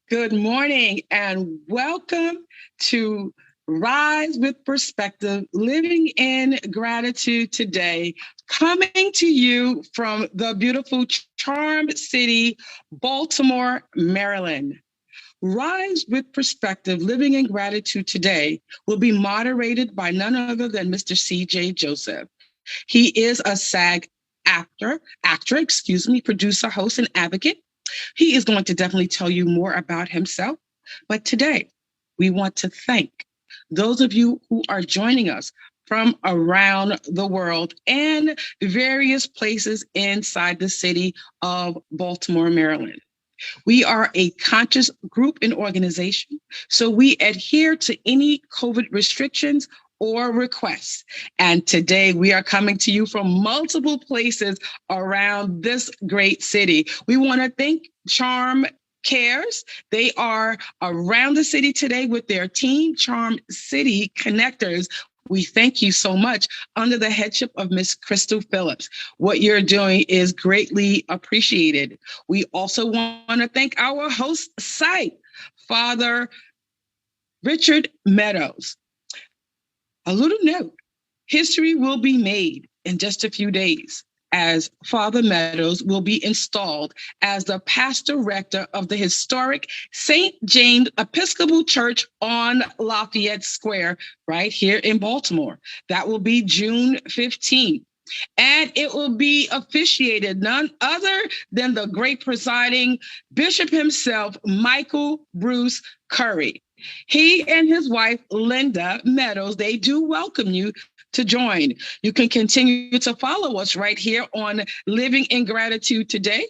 Good morning and welcome to Rise with Perspective, Living in Gratitude today, coming to you from the beautiful Charm City, Baltimore, Maryland. Rise with Perspective, Living in Gratitude today will be moderated by none other than Mr. C.J. Joseph. He is a SAG producer, host, and advocate. He is going to definitely tell you more about himself. But today, we want to thank those of you who are joining us from around the world and various places inside the city of Baltimore, Maryland. We are a conscious group and organization, so we adhere to any COVID restrictions or requests. And today we are coming to you from multiple places around this great city. We want to thank Charm Cares. They are around the city today with their team, Charm City Connectors. We thank you so much under the headship of Miss Crystal Phillips. What you're doing is greatly appreciated. We also want to thank our host site, Father Richard Meadows. A little note, history will be made in just a few days as Father Meadows will be installed as the pastor rector of the historic St. James Episcopal Church on Lafayette Square right here in Baltimore. That will be June 15th. And it will be officiated none other than the great presiding bishop himself, Michael Bruce Curry. He and his wife, Linda Meadows, they do welcome you to join. You can continue to follow us right here on Living in Gratitude today.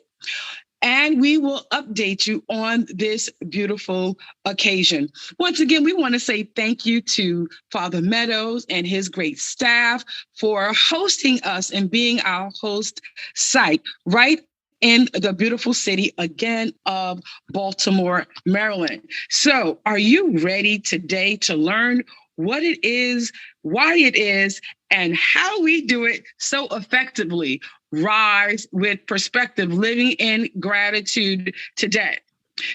And we will update you on this beautiful occasion. Once again, we want to say thank you to Father Meadows and his great staff for hosting us and being our host site right in the beautiful city again of Baltimore, Maryland. So are you ready today to learn what it is, why it is, and how we do it so effectively? Rise with Perspective, living in gratitude today.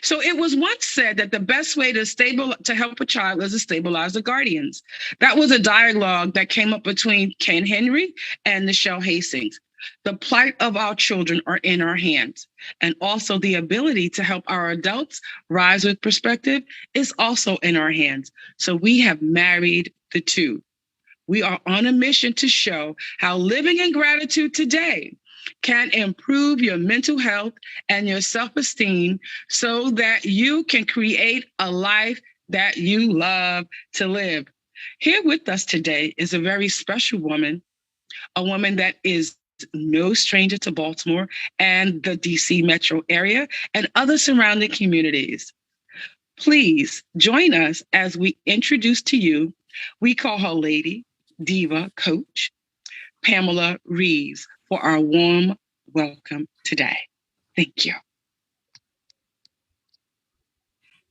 So it was once said that the best way to help a child is to stabilize the guardians. That was a dialogue that came up between Ken Henry and Nichelle Hastings. The plight of our children are in our hands. And also the ability to help our adults rise with perspective is also in our hands. So we have married the two. We are on a mission to show how living in gratitude today can improve your mental health and your self-esteem so that you can create a life that you love to live. Here with us today is a very special woman, a woman that is no stranger to Baltimore and the DC metro area and other surrounding communities. Please join us as we introduce to you, we call her Lady Diva Coach, Pamela Reeves, for our warm welcome today. Thank you.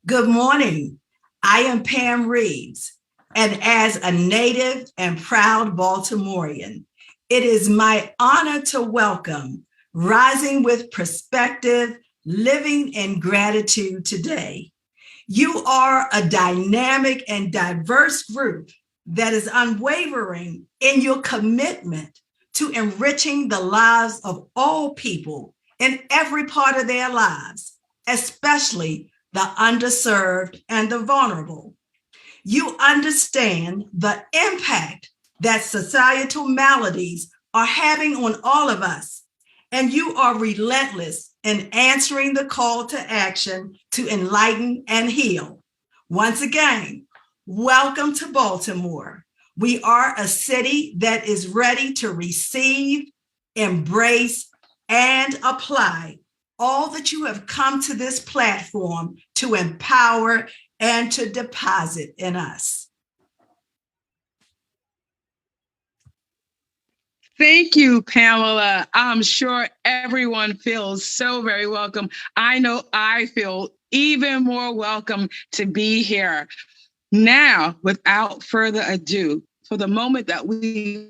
Good morning. I am Pam Reeves, and as a native and proud Baltimorean, it is my honor to welcome Rising with Perspective, Living in Gratitude today. You are a dynamic and diverse group that is unwavering in your commitment to enriching the lives of all people in every part of their lives, especially the underserved and the vulnerable. You understand the impact that societal maladies are having on all of us, and you are relentless in answering the call to action to enlighten and heal. Once again, welcome to Baltimore. We are a city that is ready to receive, embrace, and apply all that you have come to this platform to empower and to deposit in us. Thank you, Pamela. I'm sure everyone feels so very welcome. I know I feel even more welcome to be here. Now, without further ado, for the moment that we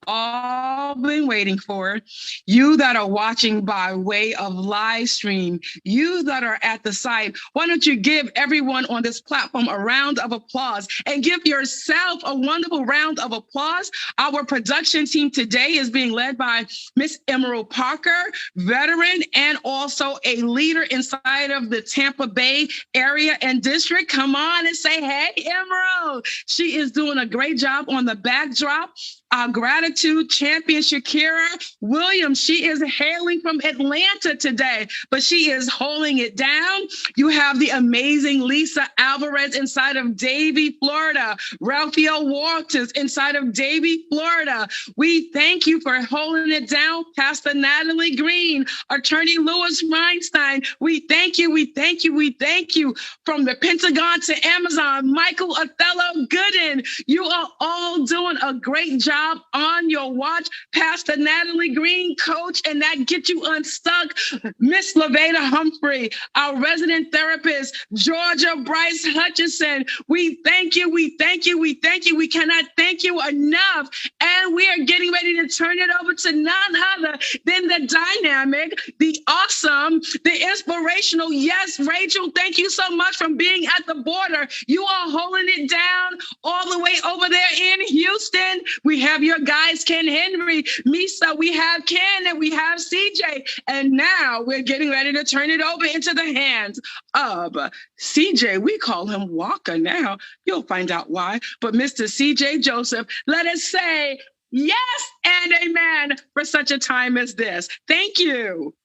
all been waiting for, you that are watching by way of live stream, you that are at the site, why don't you give everyone on this platform a round of applause and give yourself a wonderful round of applause. Our production team today is being led by Miss Emerald Parker, veteran and also a leader inside of the Tampa Bay area and district. Come on and say, hey, Emerald. She is doing a great job on the backdrop. Our gratitude champion, Shakira Williams, she is hailing from Atlanta today, but she is holding it down. You have the amazing Lisa Alvarez inside of Davie, Florida. Raphael Walters inside of Davie, Florida. We thank you for holding it down. Pastor Natalie Green, Attorney Louis Weinstein. We thank you, we thank you, we thank you. From the Pentagon to Amazon, Michael Othello Gooden. You are all doing a great job on your watch. Pastor Natalie Green, coach, and that gets you unstuck. Miss Laveda Humphrey, our resident therapist, Georgia Bryce Hutchison. We thank you, we thank you, we thank you. We cannot thank you enough. And we are getting ready to turn it over to none other than the dynamic, the awesome, the inspirational. Yes, Rachel, thank you so much for being at the border. You are holding it down all the way over there in Houston. We have your guys, Ken Henry, Misa, we have Ken, and we have CJ. And now we're getting ready to turn it over into the hands of CJ. We call him Walker now. You'll find out why. But Mr. CJ Joseph, let us say yes and amen for such a time as this. Thank you.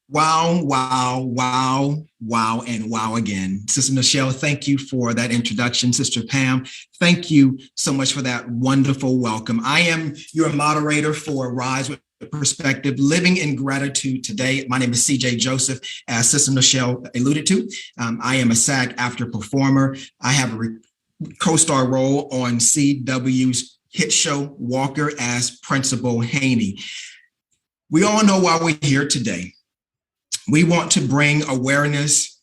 Wow, wow, wow, wow, and wow again. Sister Michelle, thank you for that introduction. Sister Pam, thank you so much for that wonderful welcome. I am your moderator for Rise with Perspective, Living in Gratitude today. My name is CJ Joseph, as Sister Michelle alluded to. I am a SAG-AFTRA performer. I have a co-star role on CW's hit show, Walker, as Principal Haney. We all know why we're here today. We want to bring awareness,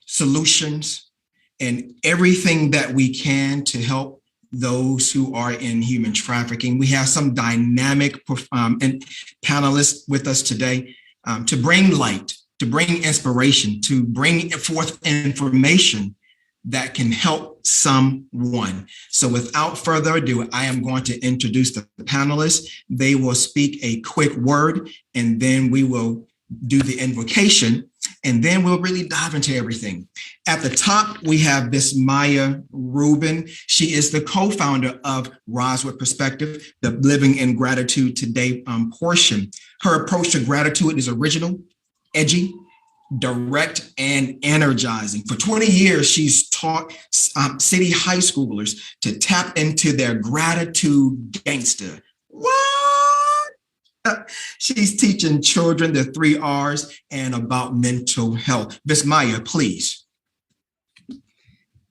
solutions, and everything that we can to help those who are in human trafficking. We have some dynamic panelists with us today to bring light, to bring inspiration, to bring forth information that can help someone. So without further ado, I am going to introduce the panelists. They will speak a quick word, and then we will do the invocation, and then we'll really dive into everything. At the top, we have Miss Maya Rubin. She is the co-founder of Rise with Perspective, the Living in Gratitude Today portion. Her approach to gratitude is original, edgy, direct, and energizing. For 20 years, she's taught city high schoolers to tap into their gratitude gangster. What? She's teaching children the 3 R's and about mental health. Miss Maya, please.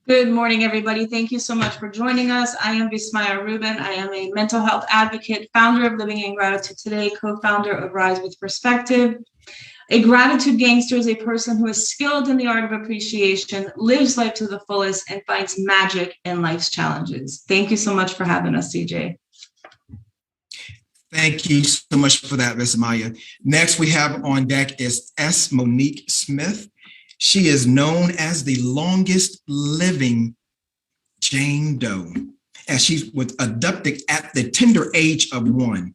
Good morning, everybody. Thank you so much for joining us. I am Vismaya Rubin. I am a mental health advocate, founder of Living in Gratitude Today, co-founder of Rise with Perspective. A gratitude gangster is a person who is skilled in the art of appreciation, lives life to the fullest, and finds magic in life's challenges. Thank you so much for having us, CJ. Thank you so much for that, Miss Maya. Next we have on deck is S. Monique Smith. She is known as the longest living Jane Doe, as she was abducted at the tender age of 1.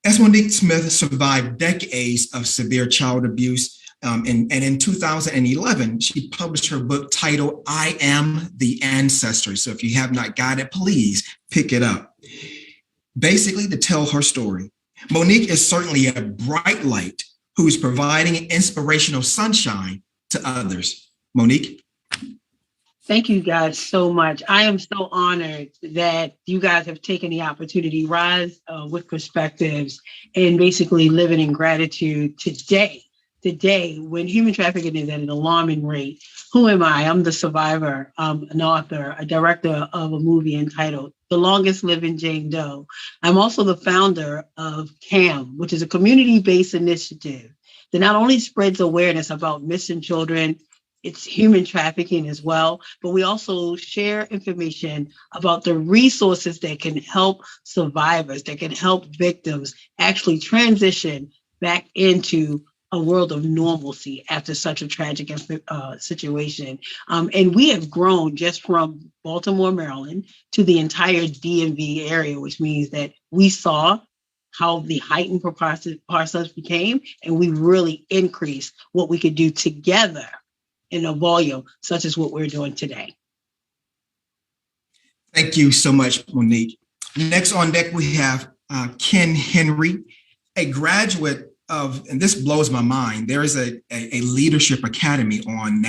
S. Monique Smith survived decades of severe child abuse, and in 2011, she published her book titled, I Am the Ancestor. So if you have not got it, please pick it up. Basically, to tell her story. Monique is certainly a bright light who is providing inspirational sunshine to others. Monique? Thank you guys so much. I am so honored that you guys have taken the opportunity, Rise with Perspectives, and basically living in gratitude today. Today, when human trafficking is at an alarming rate, who am I? I'm the survivor, an author, a director of a movie entitled The Longest Living Jane Doe. I'm also the founder of CAM, which is a community-based initiative that not only spreads awareness about missing children it's human trafficking as well, but we also share information about the resources that can help survivors, that can help victims actually transition back into a world of normalcy after such a tragic situation. And we have grown just from Baltimore, Maryland, to the entire DMV area, which means that we saw how the heightened process became, and we really increased what we could do together in a volume such as what we're doing today. Thank you so much, Monique. Next on deck, we have Ken Henry, a graduate of, and this blows my mind, there is a leadership academy on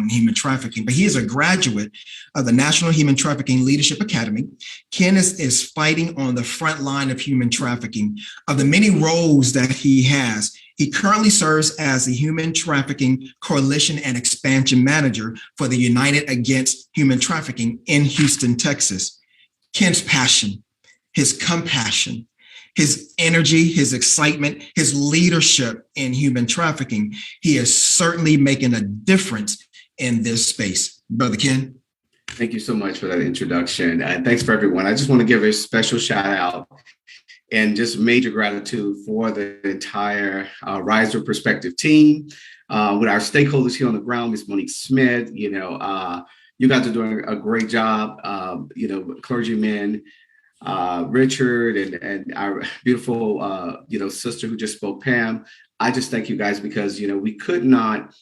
human trafficking, but he is a graduate of the National Human Trafficking Leadership Academy. Ken is fighting on the front line of human trafficking. Of the many roles that he has, he currently serves as the Human Trafficking Coalition and Expansion Manager for the United Against Human Trafficking in Houston, Texas. Ken's passion, his compassion, his energy, his excitement, his leadership in human trafficking, he is certainly making a difference in this space. Brother Ken. Thank you so much for that introduction. And thanks for everyone. I just want to give a special shout out and just major gratitude for the entire Rise with Perspective team, with our stakeholders here on the ground, Ms. Monique Smith. You guys are doing a great job. Clergymen, Richard and our beautiful, sister who just spoke, Pam. I just thank you guys because, we could not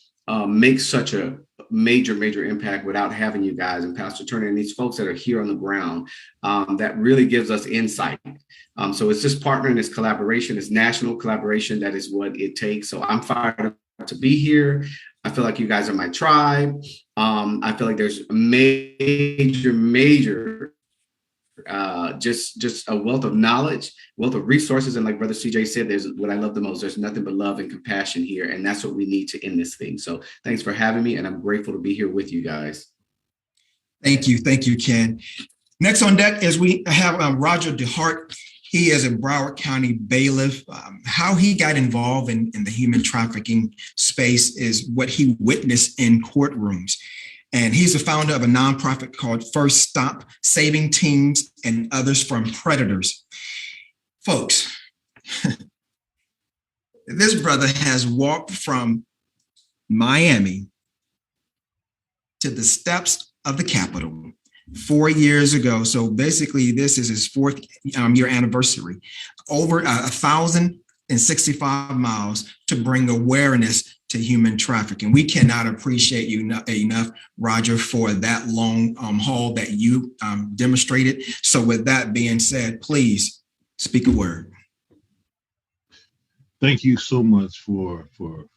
make such a major impact without having you guys and Pastor Turner and these folks that are here on the ground. That really gives us insight. So it's just partnering, it's collaboration, it's national collaboration. That is what it takes. So I'm fired up to be here. I feel like you guys are my tribe. I feel like there's a major just a wealth of knowledge, wealth of resources. And like Brother CJ said, there's what I love the most. There's nothing but love and compassion here. And that's what we need to end this thing. So thanks for having me. And I'm grateful to be here with you guys. Thank you. Thank you, Ken. Next on deck is we have Roger DeHart. He is a Broward County bailiff. How he got involved in the human trafficking space is what he witnessed in courtrooms. And he's the founder of a nonprofit called First Stop, saving teens and others from predators. Folks, this brother has walked from Miami to the steps of the Capitol 4 years ago. So basically, this is his fourth year anniversary. Over 1,065 miles to bring awareness to human trafficking. We cannot appreciate you enough, Roger, for that long haul that you demonstrated. So with that being said, please speak a word. Thank you so much for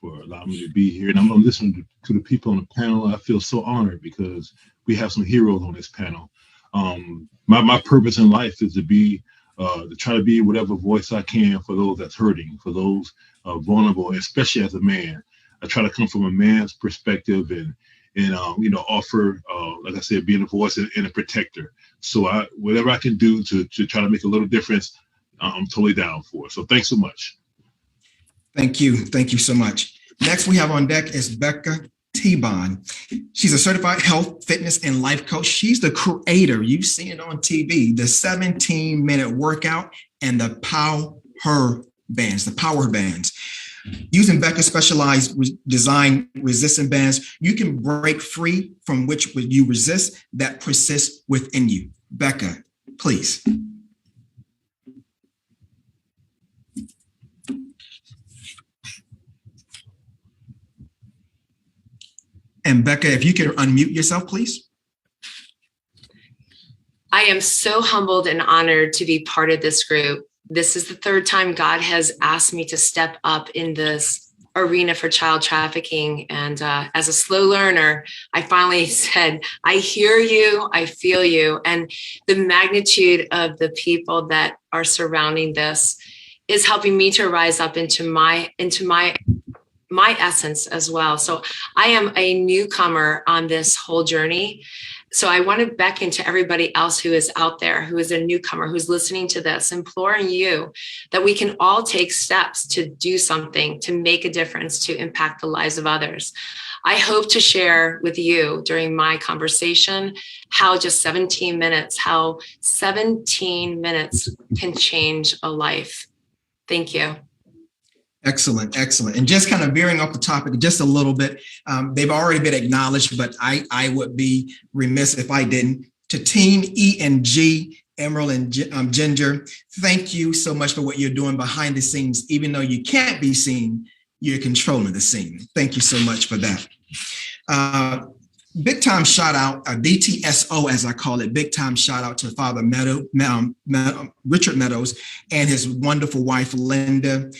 allowing me to be here. And I'm listening to the people on the panel. I feel so honored because we have some heroes on this panel. My purpose in life is to try to be whatever voice I can for those that's hurting, for those vulnerable, especially as a man. I try to come from a man's perspective and offer, like I said, being a voice and a protector. So whatever I can do to try to make a little difference, I'm totally down for. So thanks so much. Thank you. Thank you so much. Next we have on deck is Becca T-Bond. She's a certified health, fitness, and life coach. She's the creator, you've seen it on TV, the 17-minute workout and the power bands. Using Becca's specialized design resistant bands, you can break free from which you resist that persists within you. Becca, please. And Becca, if you could unmute yourself, please. I am so humbled and honored to be part of this group. This is the third time God has asked me to step up in this arena for child trafficking. And as a slow learner, I finally said, I hear you, I feel you. And the magnitude of the people that are surrounding this is helping me to rise up into my essence as well. So I am a newcomer on this whole journey. So I want to beckon to everybody else who is out there, who is a newcomer, who's listening to this, imploring you that we can all take steps to do something, to make a difference, to impact the lives of others. I hope to share with you during my conversation how 17 minutes can change a life. Thank you. Excellent, excellent. And just kind of veering off the topic just a little bit, they've already been acknowledged, but I would be remiss if I didn't. To Team E and G, Emerald and Ginger, thank you so much for what you're doing behind the scenes. Even though you can't be seen, you're controlling the scene. Thank you so much for that. Big time shout out, BTSO as I call it, big time shout out to Father Richard Meadows and his wonderful wife, Linda.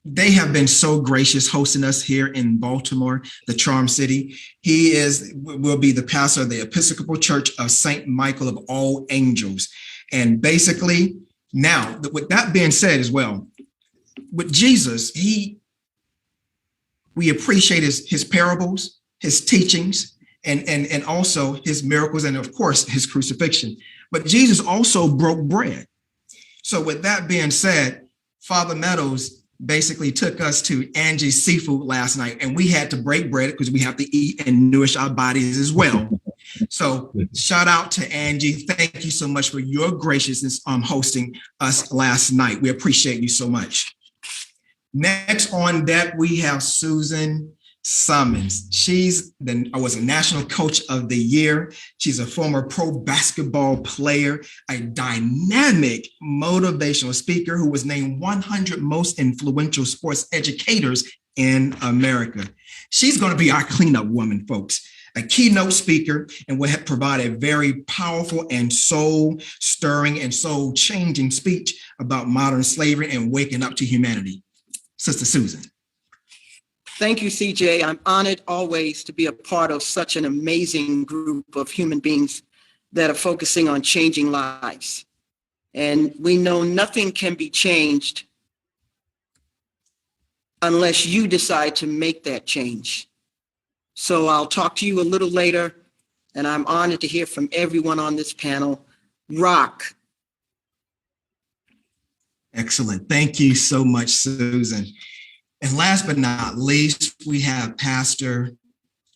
They have been so gracious hosting us here in Baltimore, the Charm City. He will be the pastor of the Episcopal Church of St. Michael of All Angels. And basically, now, with that being said as well, with Jesus, we appreciate his parables, his teachings, and also his miracles, and of course, his crucifixion. But Jesus also broke bread. So with that being said, Father Meadows basically took us to Angie's Seafood last night, and we had to break bread because we have to eat and nourish our bodies as well. So shout out to Angie. Thank you so much for your graciousness on hosting us last night. We appreciate you so much. Next on deck, we have Susan Summons. She was a national coach of the year. She's a former pro basketball player, a dynamic motivational speaker who was named 100 most influential sports educators in America. She's going to be our cleanup woman, folks, a keynote speaker, and will provide a very powerful and soul-stirring and soul-changing speech about modern slavery and waking up to humanity. Sister Susan. Thank you, CJ. I'm honored always to be a part of such an amazing group of human beings that are focusing on changing lives. And we know nothing can be changed unless you decide to make that change. So I'll talk to you a little later, and I'm honored to hear from everyone on this panel. Rock. Excellent. Thank you so much, Susan. And last but not least, we have Pastor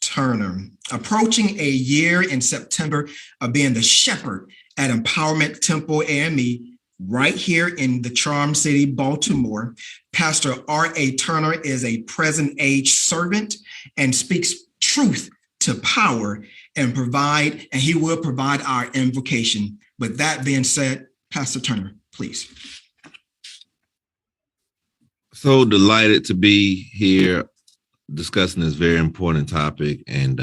Turner, approaching a year in September of being the shepherd at Empowerment Temple AME right here in the Charm City, Baltimore. Pastor R.A. Turner is a present age servant and speaks truth to power and he will provide our invocation. With that being said, Pastor Turner, please. So delighted to be here discussing this very important topic and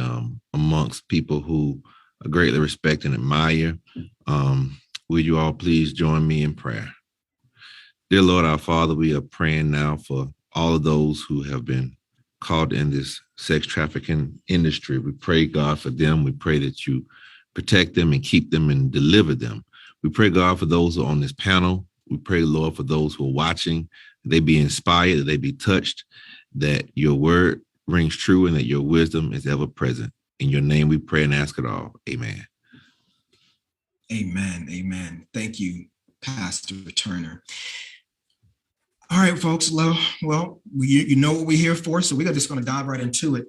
amongst people who I greatly respect and admire. Would you all please join me in prayer? Dear Lord, our Father, we are praying now for all of those who have been caught in this sex trafficking industry. We pray, God, for them. We pray that you protect them and keep them and deliver them. We pray, God, for those who are on this panel. We pray, Lord, for those who are watching, they be inspired, that they be touched, that your word rings true and that your wisdom is ever present. In your name we pray and ask it all. Amen. Amen. Amen. Thank you, Pastor Turner. All right, folks. Well, you know what we're here for, so we're just going to dive right into it.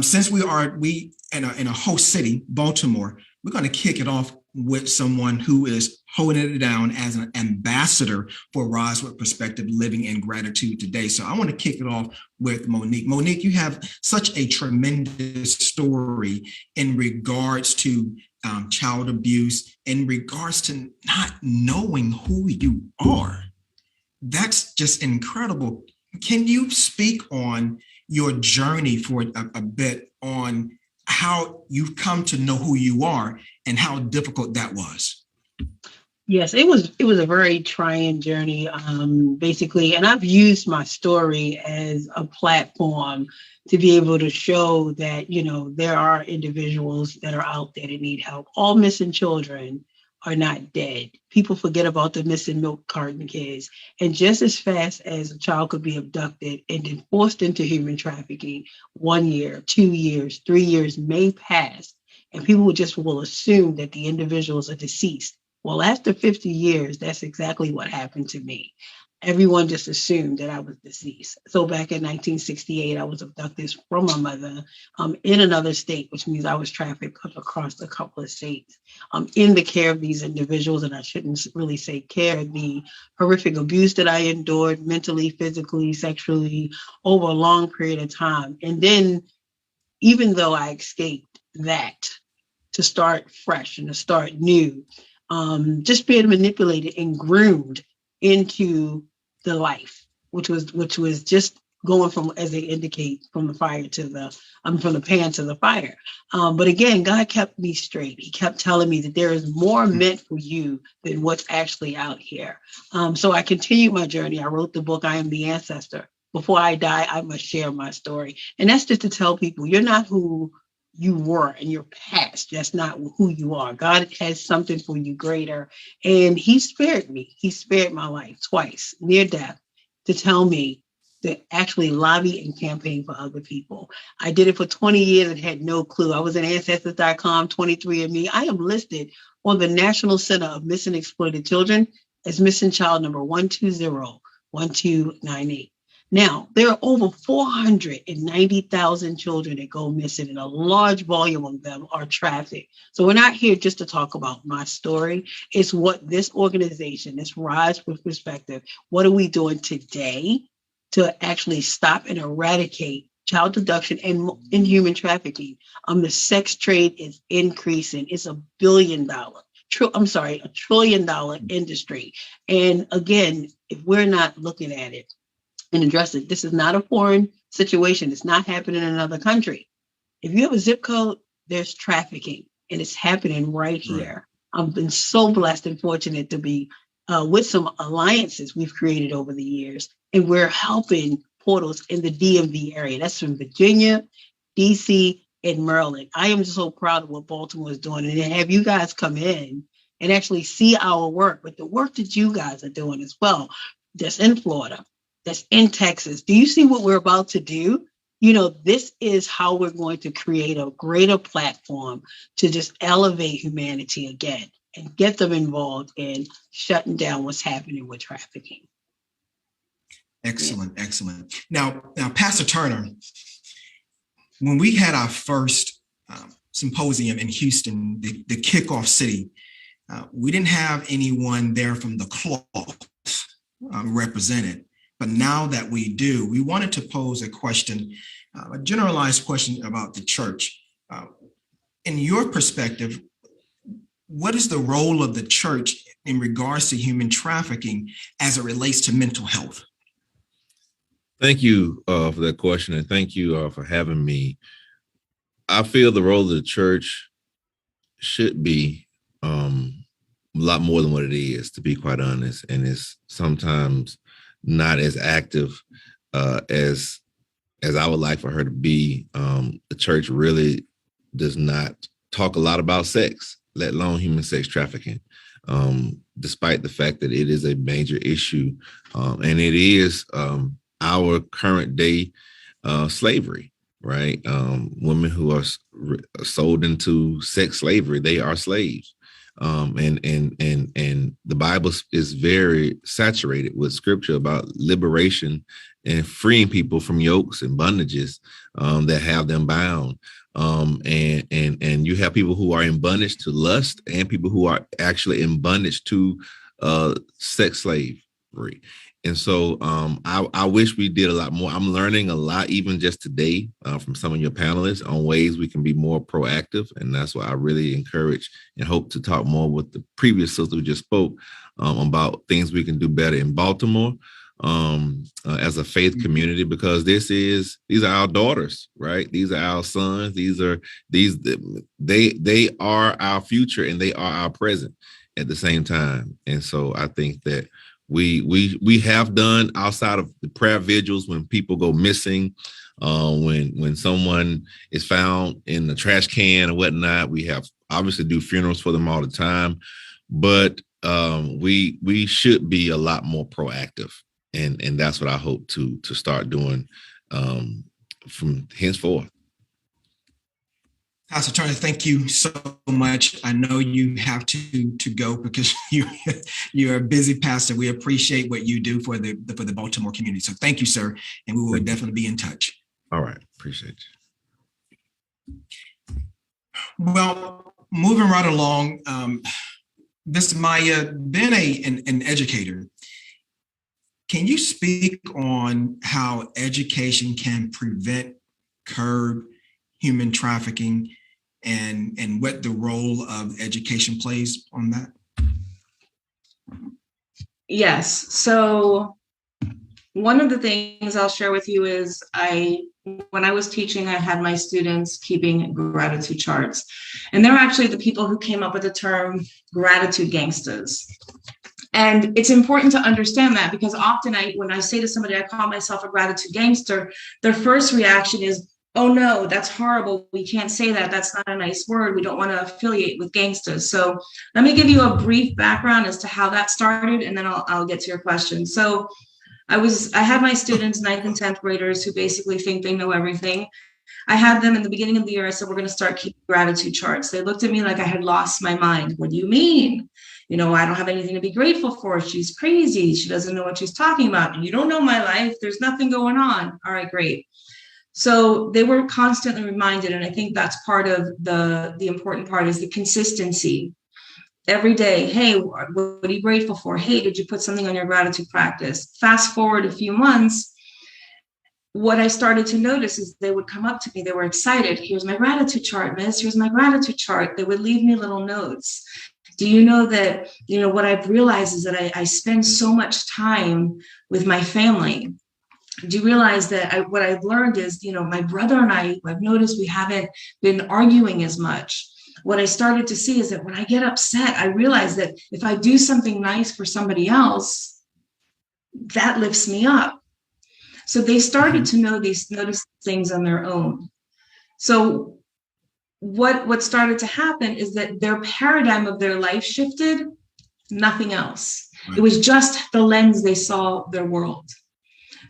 Since we in a host city, Baltimore, we're going to kick it off with someone who is holding it down as an ambassador for Rise with Perspective, Living in Gratitude today. So I want to kick it off with Monique. Monique, you have such a tremendous story in regards to child abuse, in regards to not knowing who you are. That's just incredible. Can you speak on your journey for a bit on how you've come to know who you are and how difficult that was? Yes, it was a very trying journey, basically, and I've used my story as a platform to be able to show that, there are individuals that are out there that need help. All missing children are not dead. People forget about the missing milk carton kids. And just as fast as a child could be abducted and then forced into human trafficking, 1 year, 2 years, 3 years may pass. And people will assume that the individuals are deceased. Well, after 50 years, that's exactly what happened to me. Everyone just assumed that I was deceased. So back in 1968, I was abducted from my mother in another state, which means I was trafficked across a couple of states in the care of these individuals. And I shouldn't really say care, the horrific abuse that I endured mentally, physically, sexually over a long period of time. And then even though I escaped that to start fresh and to start new, just being manipulated and groomed into the life, which was just going from, as they indicate, from the fire to the from the pan to the fire. But again, God kept me straight. He kept telling me that there is more meant for you than what's actually out here. So I continued my journey. I wrote the book, I Am the Ancestor. Before I die, I must share my story. And that's just to tell people you're not who you were in your past. That's not who you are. God has something for you greater. And he spared me. He spared my life twice, near death, to tell me to actually lobby and campaign for other people. I did it for 20 years and had no clue. I was in Ancestors.com, 23andMe. I am listed on the National Center of Missing and Exploited Children as missing child number 120-1298. Now, there are over 490,000 children that go missing, and a large volume of them are trafficked. So we're not here just to talk about my story. It's what this organization, this Rise with Perspective, what are we doing today to actually stop and eradicate child abduction and human trafficking? The sex trade is increasing. It's $1 billion. $1 trillion industry. And again, if we're not looking at it and address it, this is not a foreign situation. It's not happening in another country. If you have a zip code, there's trafficking, and it's happening right here. I've been so blessed and fortunate to be with some alliances we've created over the years, and we're helping portals in the DMV area. That's from Virginia, DC, and Maryland. I am so proud of what Baltimore is doing, and to have you guys come in and actually see our work, but the work that you guys are doing as well, that's in Florida, that's in Texas. Do you see what we're about to do? You know, this is how we're going to create a greater platform to just elevate humanity again and get them involved in shutting down what's happening with trafficking. Excellent, excellent. Now, Pastor Turner, when we had our first symposium in Houston, the kickoff city, we didn't have anyone there from the cloth represented. But now that we do, we wanted to pose a question, a generalized question about the church. In your perspective, what is the role of the church in regards to human trafficking as it relates to mental health? Thank you for that question, and thank you for having me. I feel the role of the church should be a lot more than what it is, to be quite honest, and it's sometimes not as active as I would like for her to be. The church really does not talk a lot about sex, let alone human sex trafficking, despite the fact that it is a major issue, and it is our current day slavery, right? Women who are sold into sex slavery, they are slaves. And the Bible is very saturated with scripture about liberation and freeing people from yokes and bondages that have them bound. And you have people who are in bondage to lust and people who are actually in bondage to sex slavery. And so I wish we did a lot more. I'm learning a lot, even just today, from some of your panelists on ways we can be more proactive. And that's why I really encourage and hope to talk more with the previous sister who just spoke about things we can do better in Baltimore as a faith community, because these are our daughters, right? These are our sons. They are our future and they are our present at the same time. And so I think that we have done, outside of the prayer vigils when people go missing, when someone is found in the trash can or whatnot, we have obviously do funerals for them all the time, but we should be a lot more proactive, and that's what I hope to start doing from henceforth. Pastor Turner, thank you so much. I know you have to go because you're a busy pastor. We appreciate what you do for the Baltimore community. So thank you, sir, and we will definitely be in touch. All right, appreciate you. Well, moving right along, Ms. Maya, being an educator, can you speak on how education can prevent, curb human trafficking, and what the role of education plays on that? Yes. So one of the things I'll share with you is when I was teaching, I had my students keeping gratitude charts. And they're actually the people who came up with the term gratitude gangsters. And it's important to understand that, because often when I say to somebody, I call myself a gratitude gangster, their first reaction is, oh no, that's horrible. We can't say that. That's not a nice word. We don't want to affiliate with gangsters. So let me give you a brief background as to how that started, and then I'll get to your question. So I had my students, 9th and 10th graders, who basically think they know everything. I had them in the beginning of the year. I said, we're going to start keeping gratitude charts. They looked at me like I had lost my mind. What do you mean? I don't have anything to be grateful for. She's crazy. She doesn't know what she's talking about. You don't know my life. There's nothing going on. All right, great. So they were constantly reminded, and I think that's part of the important part, is the consistency. Every day, hey, what are you grateful for? Hey, did you put something on your gratitude practice? Fast forward a few months, what I started to notice is they would come up to me. They were excited. Here's my gratitude chart, miss. Here's my gratitude chart. They would leave me little notes. Do you know that, what I've realized is that I spend so much time with my family. Do you realize that what I've learned is, my brother and I've noticed we haven't been arguing as much. What I started to see is that when I get upset, I realize that if I do something nice for somebody else, that lifts me up. So they started to notice things on their own. So what started to happen is that their paradigm of their life shifted, nothing else. Right. It was just the lens they saw their world.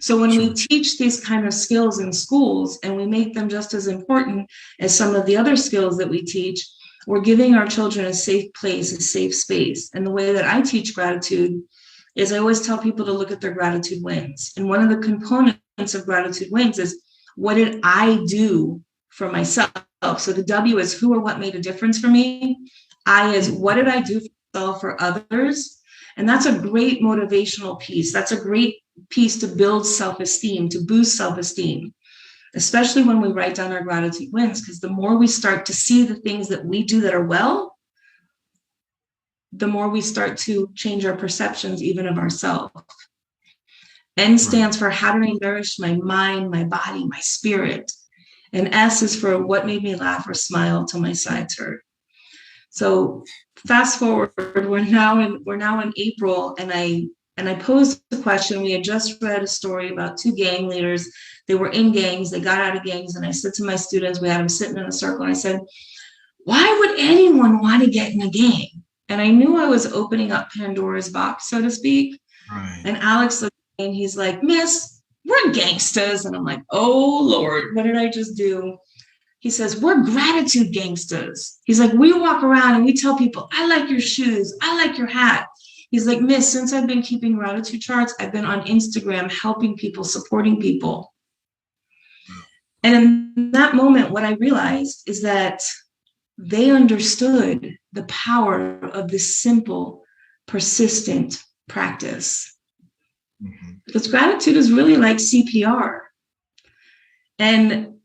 So when we teach these kind of skills in schools and we make them just as important as some of the other skills that we teach, we're giving our children a safe place, a safe space. And the way that I teach gratitude is I always tell people to look at their gratitude wins. And one of the components of gratitude wins is, what did I do for myself? So the W is who or what made a difference for me. I is what did I do for myself, for others? And that's a great motivational piece. That's a great piece to build self-esteem, to boost self-esteem, especially when we write down our gratitude wins, because the more we start to see the things that we do that are well, the more we start to change our perceptions even of ourselves. N stands for how did I nourish my mind, my body, my spirit. And S is for what made me laugh or smile till my sides hurt. So fast forward, we're now in April, and I posed the question. We had just read a story about 2 gang leaders. They were in gangs, they got out of gangs, and I said to my students, we had them sitting in a circle, and I said, why would anyone want to get in a gang? And I knew I was opening up Pandora's box, so to speak. Right. And Alex looked at me and he's like, miss, we're gangsters. And I'm like, oh Lord, what did I just do? He says, we're gratitude gangsters. He's like, we walk around and we tell people, I like your shoes, I like your hat. He's like, miss, since I've been keeping gratitude charts, I've been on Instagram helping people, supporting people. And in that moment, what I realized is that they understood the power of this simple, persistent practice. Because gratitude is really like CPR. And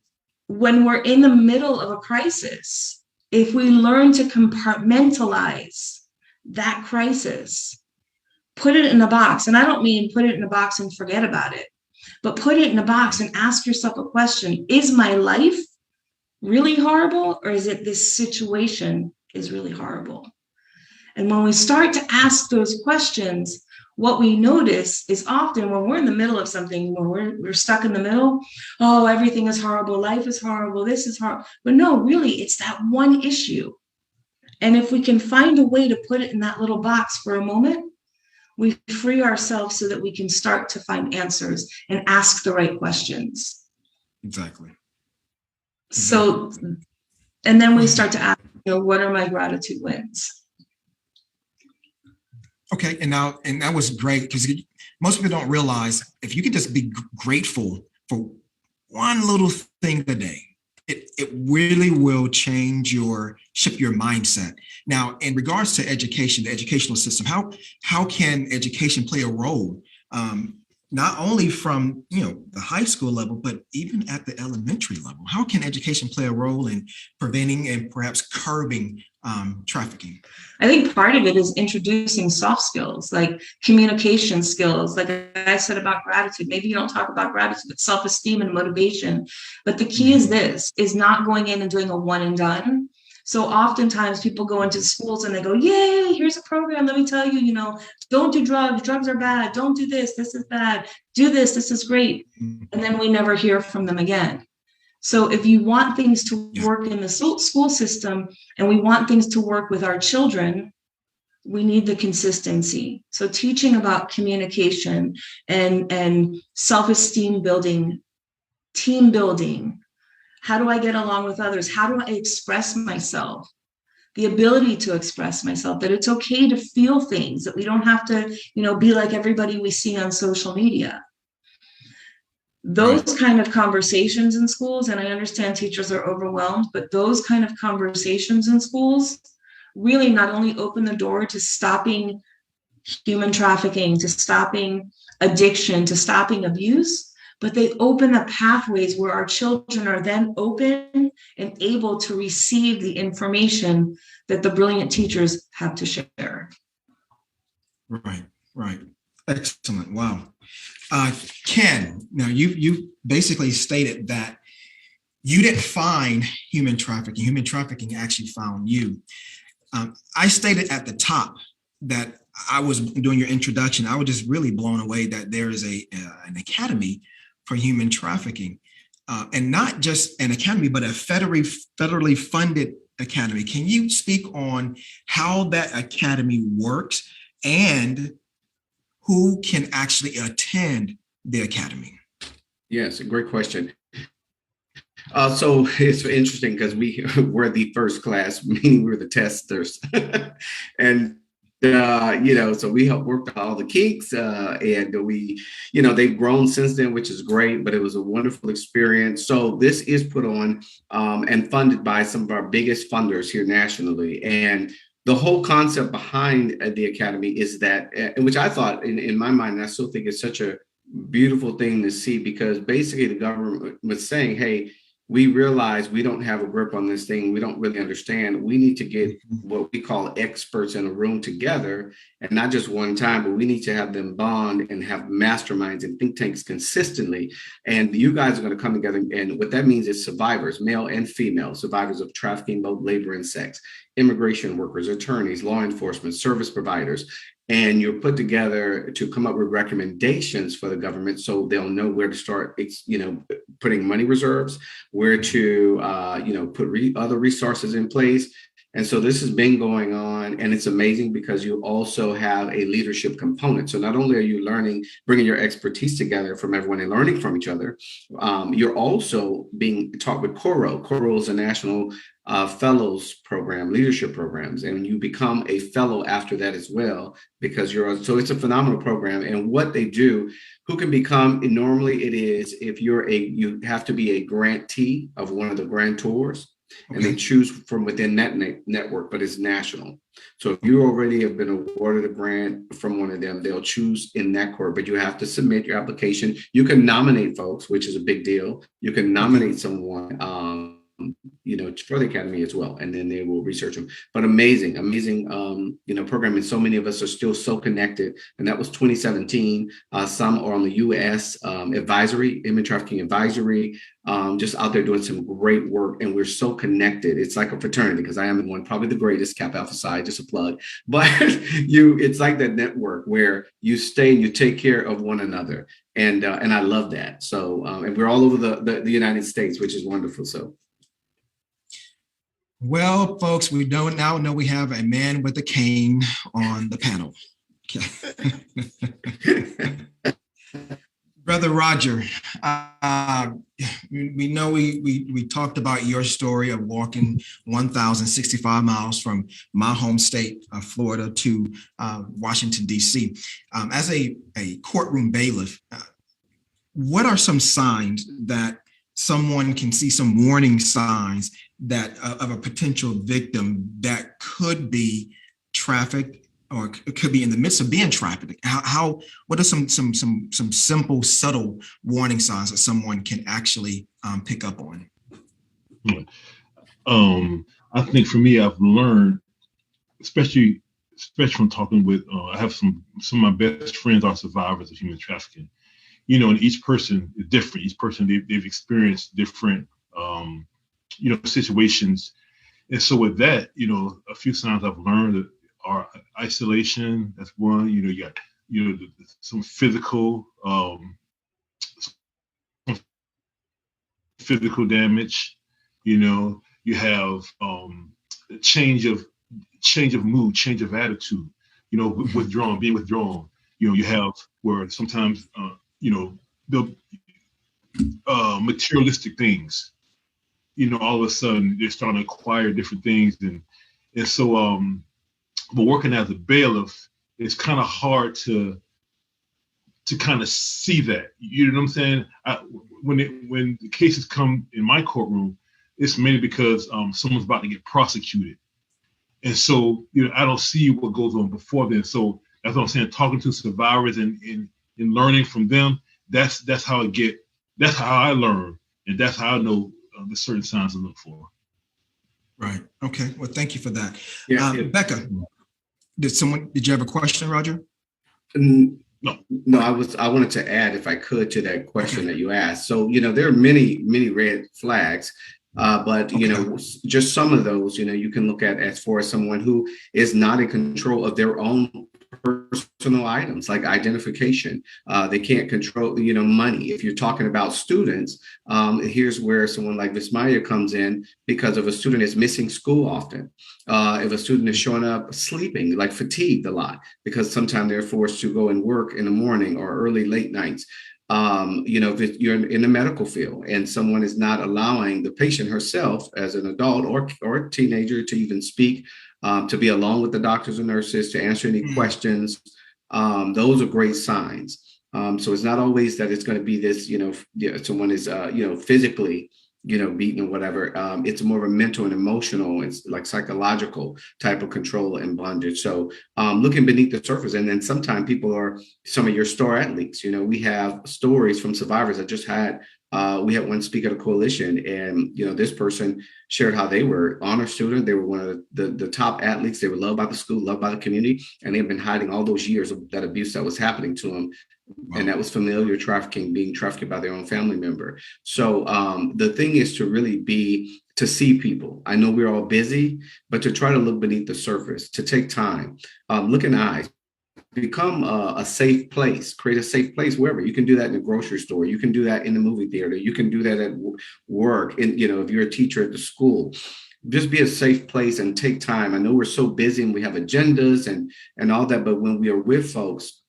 when we're in the middle of a crisis, if we learn to compartmentalize that crisis, put it in a box, and I don't mean put it in a box and forget about it, but put it in a box and ask yourself a question. Is my life really horrible, or is it this situation is really horrible? And when we start to ask those questions, what we notice is often when we're in the middle of something, when we're stuck in the middle, oh, everything is horrible, life is horrible, this is horrible. But no, really, it's that one issue. And if we can find a way to put it in that little box for a moment, we free ourselves so that we can start to find answers and ask the right questions. Exactly. So And then we start to ask, what are my gratitude wins? Okay, and that was great, because most people don't realize if you can just be grateful for one little thing a day, it really will shift your mindset. Now, in regards to education, the educational system, how can education play a role, not only from the high school level, but even at the elementary level? How can education play a role in preventing and perhaps curbing trafficking? I think part of it is introducing soft skills, like communication skills. Like I said about gratitude, maybe you don't talk about gratitude, but self-esteem and motivation. But the key is not going in and doing a one and done. So oftentimes people go into schools and they go, yay, here's a program. Let me tell you, don't do drugs. Drugs are bad. Don't do this. This is bad. Do this. This is great. And then we never hear from them again. So if you want things to work in the school system and we want things to work with our children, we need the consistency. So teaching about communication and self-esteem building, team building. How do I get along with others? How do I express myself? The ability to express myself, that it's okay to feel things, that we don't have to, be like everybody we see on social media. Those kind of conversations in schools, and I understand teachers are overwhelmed, but those kind of conversations in schools really not only open the door to stopping human trafficking, to stopping addiction, to stopping abuse, but they open up pathways where our children are then open and able to receive the information that the brilliant teachers have to share. Right. Excellent. Wow. Ken, now you basically stated that you didn't find human trafficking. Human trafficking actually found you. I stated at the top that I was doing your introduction. I was just really blown away that there is an academy for human trafficking, and not just an academy, but a federally funded academy. Can you speak on how that academy works and who can actually attend the academy? Yes, a great question. So it's interesting because we're the first class, meaning we're the testers. And so we helped work all the kinks, and we, they've grown since then, which is great, but it was a wonderful experience. So this is put on and funded by some of our biggest funders here nationally. And the whole concept behind the academy is that, which I thought in my mind, and I still think it's such a beautiful thing to see, because basically the government was saying, hey, we realize we don't have a grip on this thing. We don't really understand. We need to get what we call experts in a room together, and not just one time, but we need to have them bond and have masterminds and think tanks consistently. And you guys are going to come together. And what that means is survivors, male and female, survivors of trafficking, both labor and sex, immigration workers, attorneys, law enforcement, service providers. And you're put together to come up with recommendations for the government so they'll know where to start, putting money reserves, where to, put other resources in place. And so this has been going on, and it's amazing because you also have a leadership component. So not only are you learning, bringing your expertise together from everyone and learning from each other, you're also being taught with CORO. CORO is a national fellows program, leadership programs, and you become a fellow after that as well, because so it's a phenomenal program. And what they do, who can become, normally it is if you have to be a grantee of one of the grantors, and they choose from within that network, but it's national. So if you already have been awarded a grant from one of them, they'll choose in that court, but you have to submit your application. You can nominate folks, which is a big deal. You can nominate someone, for the academy as well, and then they will research them. But amazing program, and so many of us are still so connected. And that was 2017. Some are on the U.S. Advisory, Human Trafficking Advisory, just out there doing some great work, and we're so connected. It's like a fraternity, because I am one, probably the greatest, Kappa Alpha Psi, just a plug. But it's like that network where you stay and you take care of one another, and I love that. So and we're all over the United States, which is wonderful. So. Well, folks, we now know we have a man with a cane on the panel. Okay. Brother Roger, we know we talked about your story of walking 1,065 miles from my home state of Florida to Washington, D.C. As a courtroom bailiff, what are some signs that someone can see, some warning signs that of a potential victim that could be trafficked or it could be in the midst of being trafficked? What are some simple, subtle warning signs that someone can actually pick up on? I think for me, I've learned, especially from talking with, I have some of my best friends are survivors of human trafficking. You know, and each person is different. Each person, they've experienced different, situations. And so with that, a few signs I've learned are isolation. That's one. You got, some physical damage. You have change of mood, change of attitude. Being withdrawn. You have where sometimes the materialistic things. All of a sudden they're starting to acquire different things, and so but working as a bailiff, it's kind of hard to kind of see that. You know what I'm saying? When the cases come in my courtroom, it's mainly because someone's about to get prosecuted, and so I don't see what goes on before then. So that's what I'm saying. Talking to survivors and learning from them, that's how I learn, and that's how I know the certain signs to look for. Right. Okay. Well, thank you for that. Yeah, Becca, did you have a question, Roger? No. I wanted to add, if I could, to that question that you asked. So, there are many red flags, but, just some of those, you can look at as far as someone who is not in control of their own personal items, like identification. They can't control, money. If you're talking about students, here's where someone like Vismaya comes in, because if a student is missing school often, if a student is showing up sleeping, like fatigued a lot, because sometimes they're forced to go and work in the morning or early, late nights. If you're in the medical field and someone is not allowing the patient herself as an adult or a teenager to even speak, to be alone with the doctors and nurses, to answer any questions, those are great signs. So it's not always that it's going to be this, someone is, physically, beaten or whatever. It's more of a mental and emotional, it's like psychological type of control and bondage. So looking beneath the surface. And then sometimes people are some of your star athletes. We have stories from survivors. We had one speak at a coalition, and this person shared how they were honor student. They were one of the top athletes. They were loved by the school, loved by the community, and they've been hiding all those years of that abuse that was happening to them. Wow. And that was familiar trafficking, being trafficked by their own family member. So the thing is to really be to see people. I know we're all busy, but to try to look beneath the surface, to take time, look in the eyes. Become a safe place, create a safe place wherever. You can do that in the grocery store. You can do that in the movie theater. You can do that at work. And, if you're a teacher at the school, just be a safe place and take time. I know we're so busy and we have agendas and all that, but when we are with folks,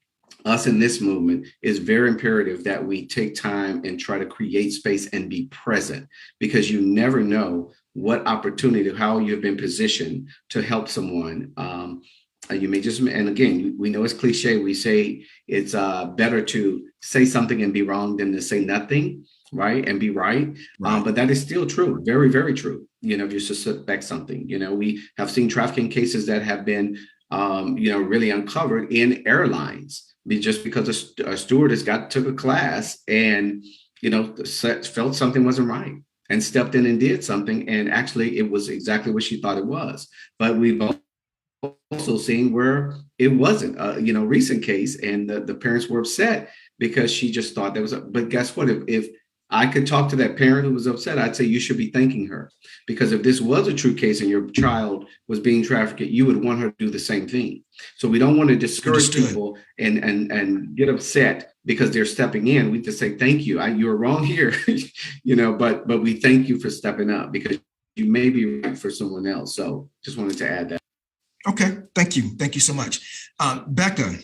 us in this movement, is very imperative that we take time and try to create space and be present, because you never know what opportunity, how you've been positioned to help someone. You may just, and again, we know it's cliche. We say it's better to say something and be wrong than to say nothing, right? And be right. But that is still true. Very, very true. If you suspect something, we have seen trafficking cases that have been, really uncovered in airlines, just because a stewardess took a class and, felt something wasn't right and stepped in and did something. And actually it was exactly what she thought it was. But we've also seen where it wasn't a recent case, and the parents were upset because she just thought that was but guess what, if I could talk to that parent who was upset, I'd say you should be thanking her, because if this was a true case and your child was being trafficked, you would want her to do the same thing. So we don't want to discourage people and get upset because they're stepping in. We just say thank you, you were wrong here. But we thank you for stepping up, because you may be right for someone else. So just wanted to add that. Okay, thank you. Thank you so much. Becca,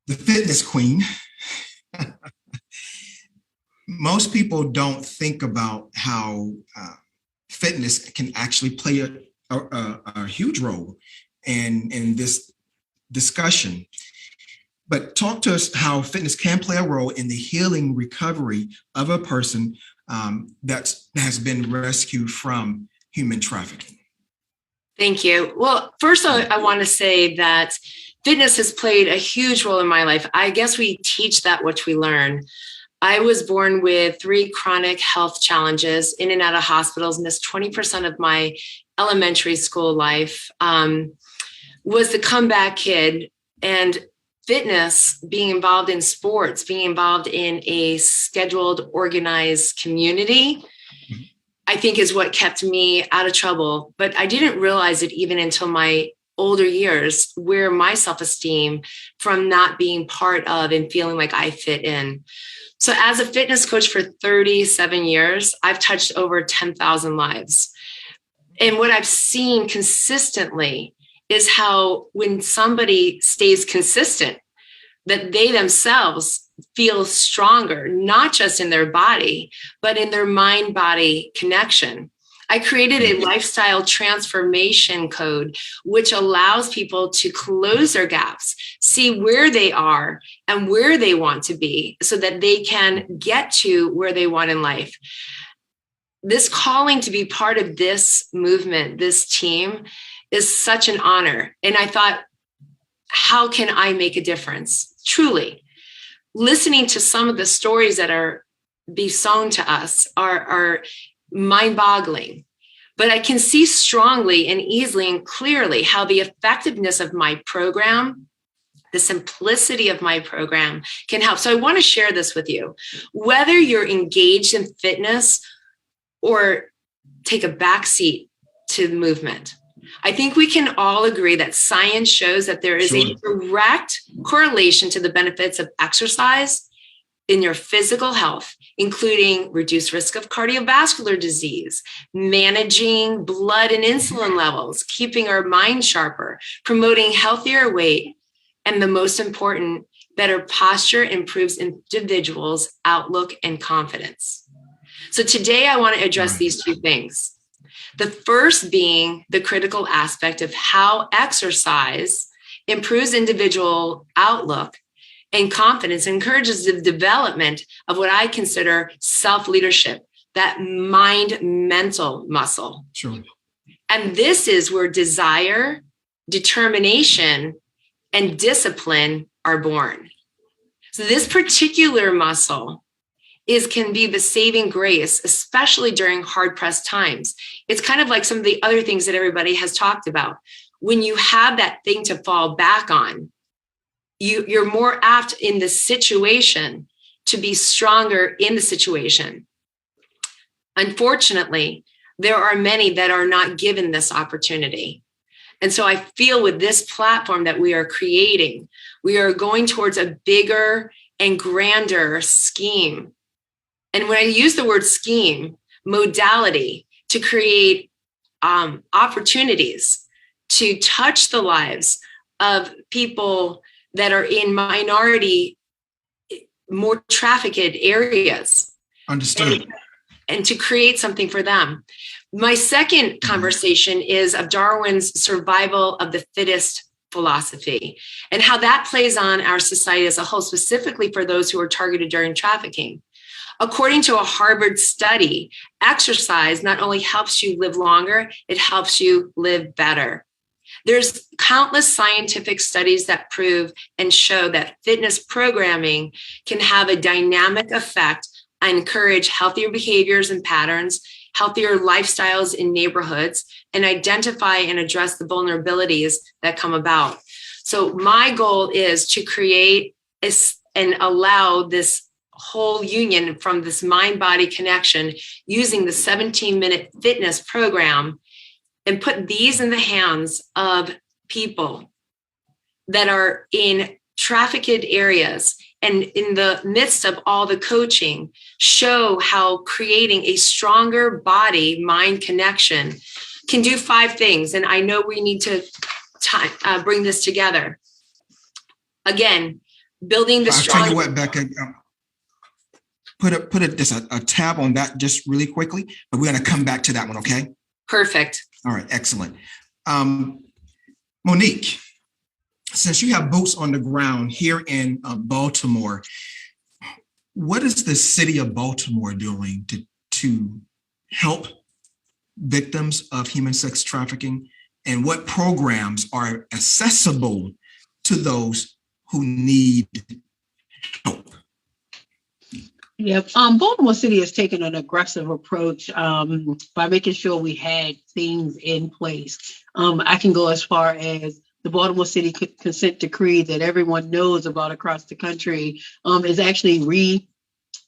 the fitness queen, Most people don't think about how fitness can actually play a huge role in this discussion. But talk to us how fitness can play a role in the healing recovery of a person that has been rescued from human trafficking. Thank you. Well, first, I want to say that fitness has played a huge role in my life. I guess we teach that which we learn. I was born with 3 chronic health challenges, in and out of hospitals, missed 20% of my elementary school life, was the comeback kid. And fitness, being involved in sports, being involved in a scheduled, organized community, I think is what kept me out of trouble. But I didn't realize it even until my older years, where my self-esteem from not being part of and feeling like I fit in. So as a fitness coach for 37 years, I've touched over 10,000 lives. And what I've seen consistently is how when somebody stays consistent, that they themselves feel stronger, not just in their body, but in their mind-body connection. I created a lifestyle transformation code, which allows people to close their gaps, see where they are and where they want to be so that they can get to where they want in life. This calling to be part of this movement, this team, is such an honor. And I thought, how can I make a difference? Truly, listening to some of the stories that are being sown to us are mind-boggling. But I can see strongly and easily and clearly how the effectiveness of my program, the simplicity of my program can help. So I want to share this with you. Whether you're engaged in fitness or take a backseat to the movement, I think we can all agree that science shows that there is a direct correlation to the benefits of exercise in your physical health, including reduced risk of cardiovascular disease, managing blood and insulin levels, keeping our mind sharper, promoting healthier weight, and the most important, better posture improves individuals' outlook and confidence. So today I want to address these 2 things. The first being the critical aspect of how exercise improves individual outlook and confidence, encourages the development of what I consider self-leadership, that mind-mental muscle. Sure. And this is where desire, determination, and discipline are born. So this particular muscle can be the saving grace, especially during hard-pressed times. It's kind of like some of the other things that everybody has talked about. When you have that thing to fall back on, you're more apt in the situation to be stronger in the situation. Unfortunately, there are many that are not given this opportunity. And so I feel with this platform that we are creating, we are going towards a bigger and grander scheme. And when I use the word scheme, modality, to create opportunities to touch the lives of people that are in minority, more trafficked areas. Understood. And to create something for them. My second conversation is of Darwin's survival of the fittest philosophy and how that plays on our society as a whole, specifically for those who are targeted during trafficking. According to a Harvard study, exercise not only helps you live longer, it helps you live better. There's countless scientific studies that prove and show that fitness programming can have a dynamic effect and encourage healthier behaviors and patterns, healthier lifestyles in neighborhoods, and identify and address the vulnerabilities that come about. So my goal is to create and allow this whole union from this mind-body connection using the 17-minute fitness program and put these in the hands of people that are in trafficked areas, and in the midst of all the coaching, show how creating a stronger body-mind connection can do 5 things. And I know we need to bring this together. Again, building the strong. I'll tell you what, Becca, put a tab on that just really quickly, but we're going to come back to that one. Okay. Perfect. All right. Excellent. Monique, since you have boots on the ground here in Baltimore, what is the city of Baltimore doing to help victims of human sex trafficking, and what programs are accessible to those who need help? Yep. Baltimore City has taken an aggressive approach by making sure we had things in place. I can go as far as the Baltimore City consent decree that everyone knows about across the country is actually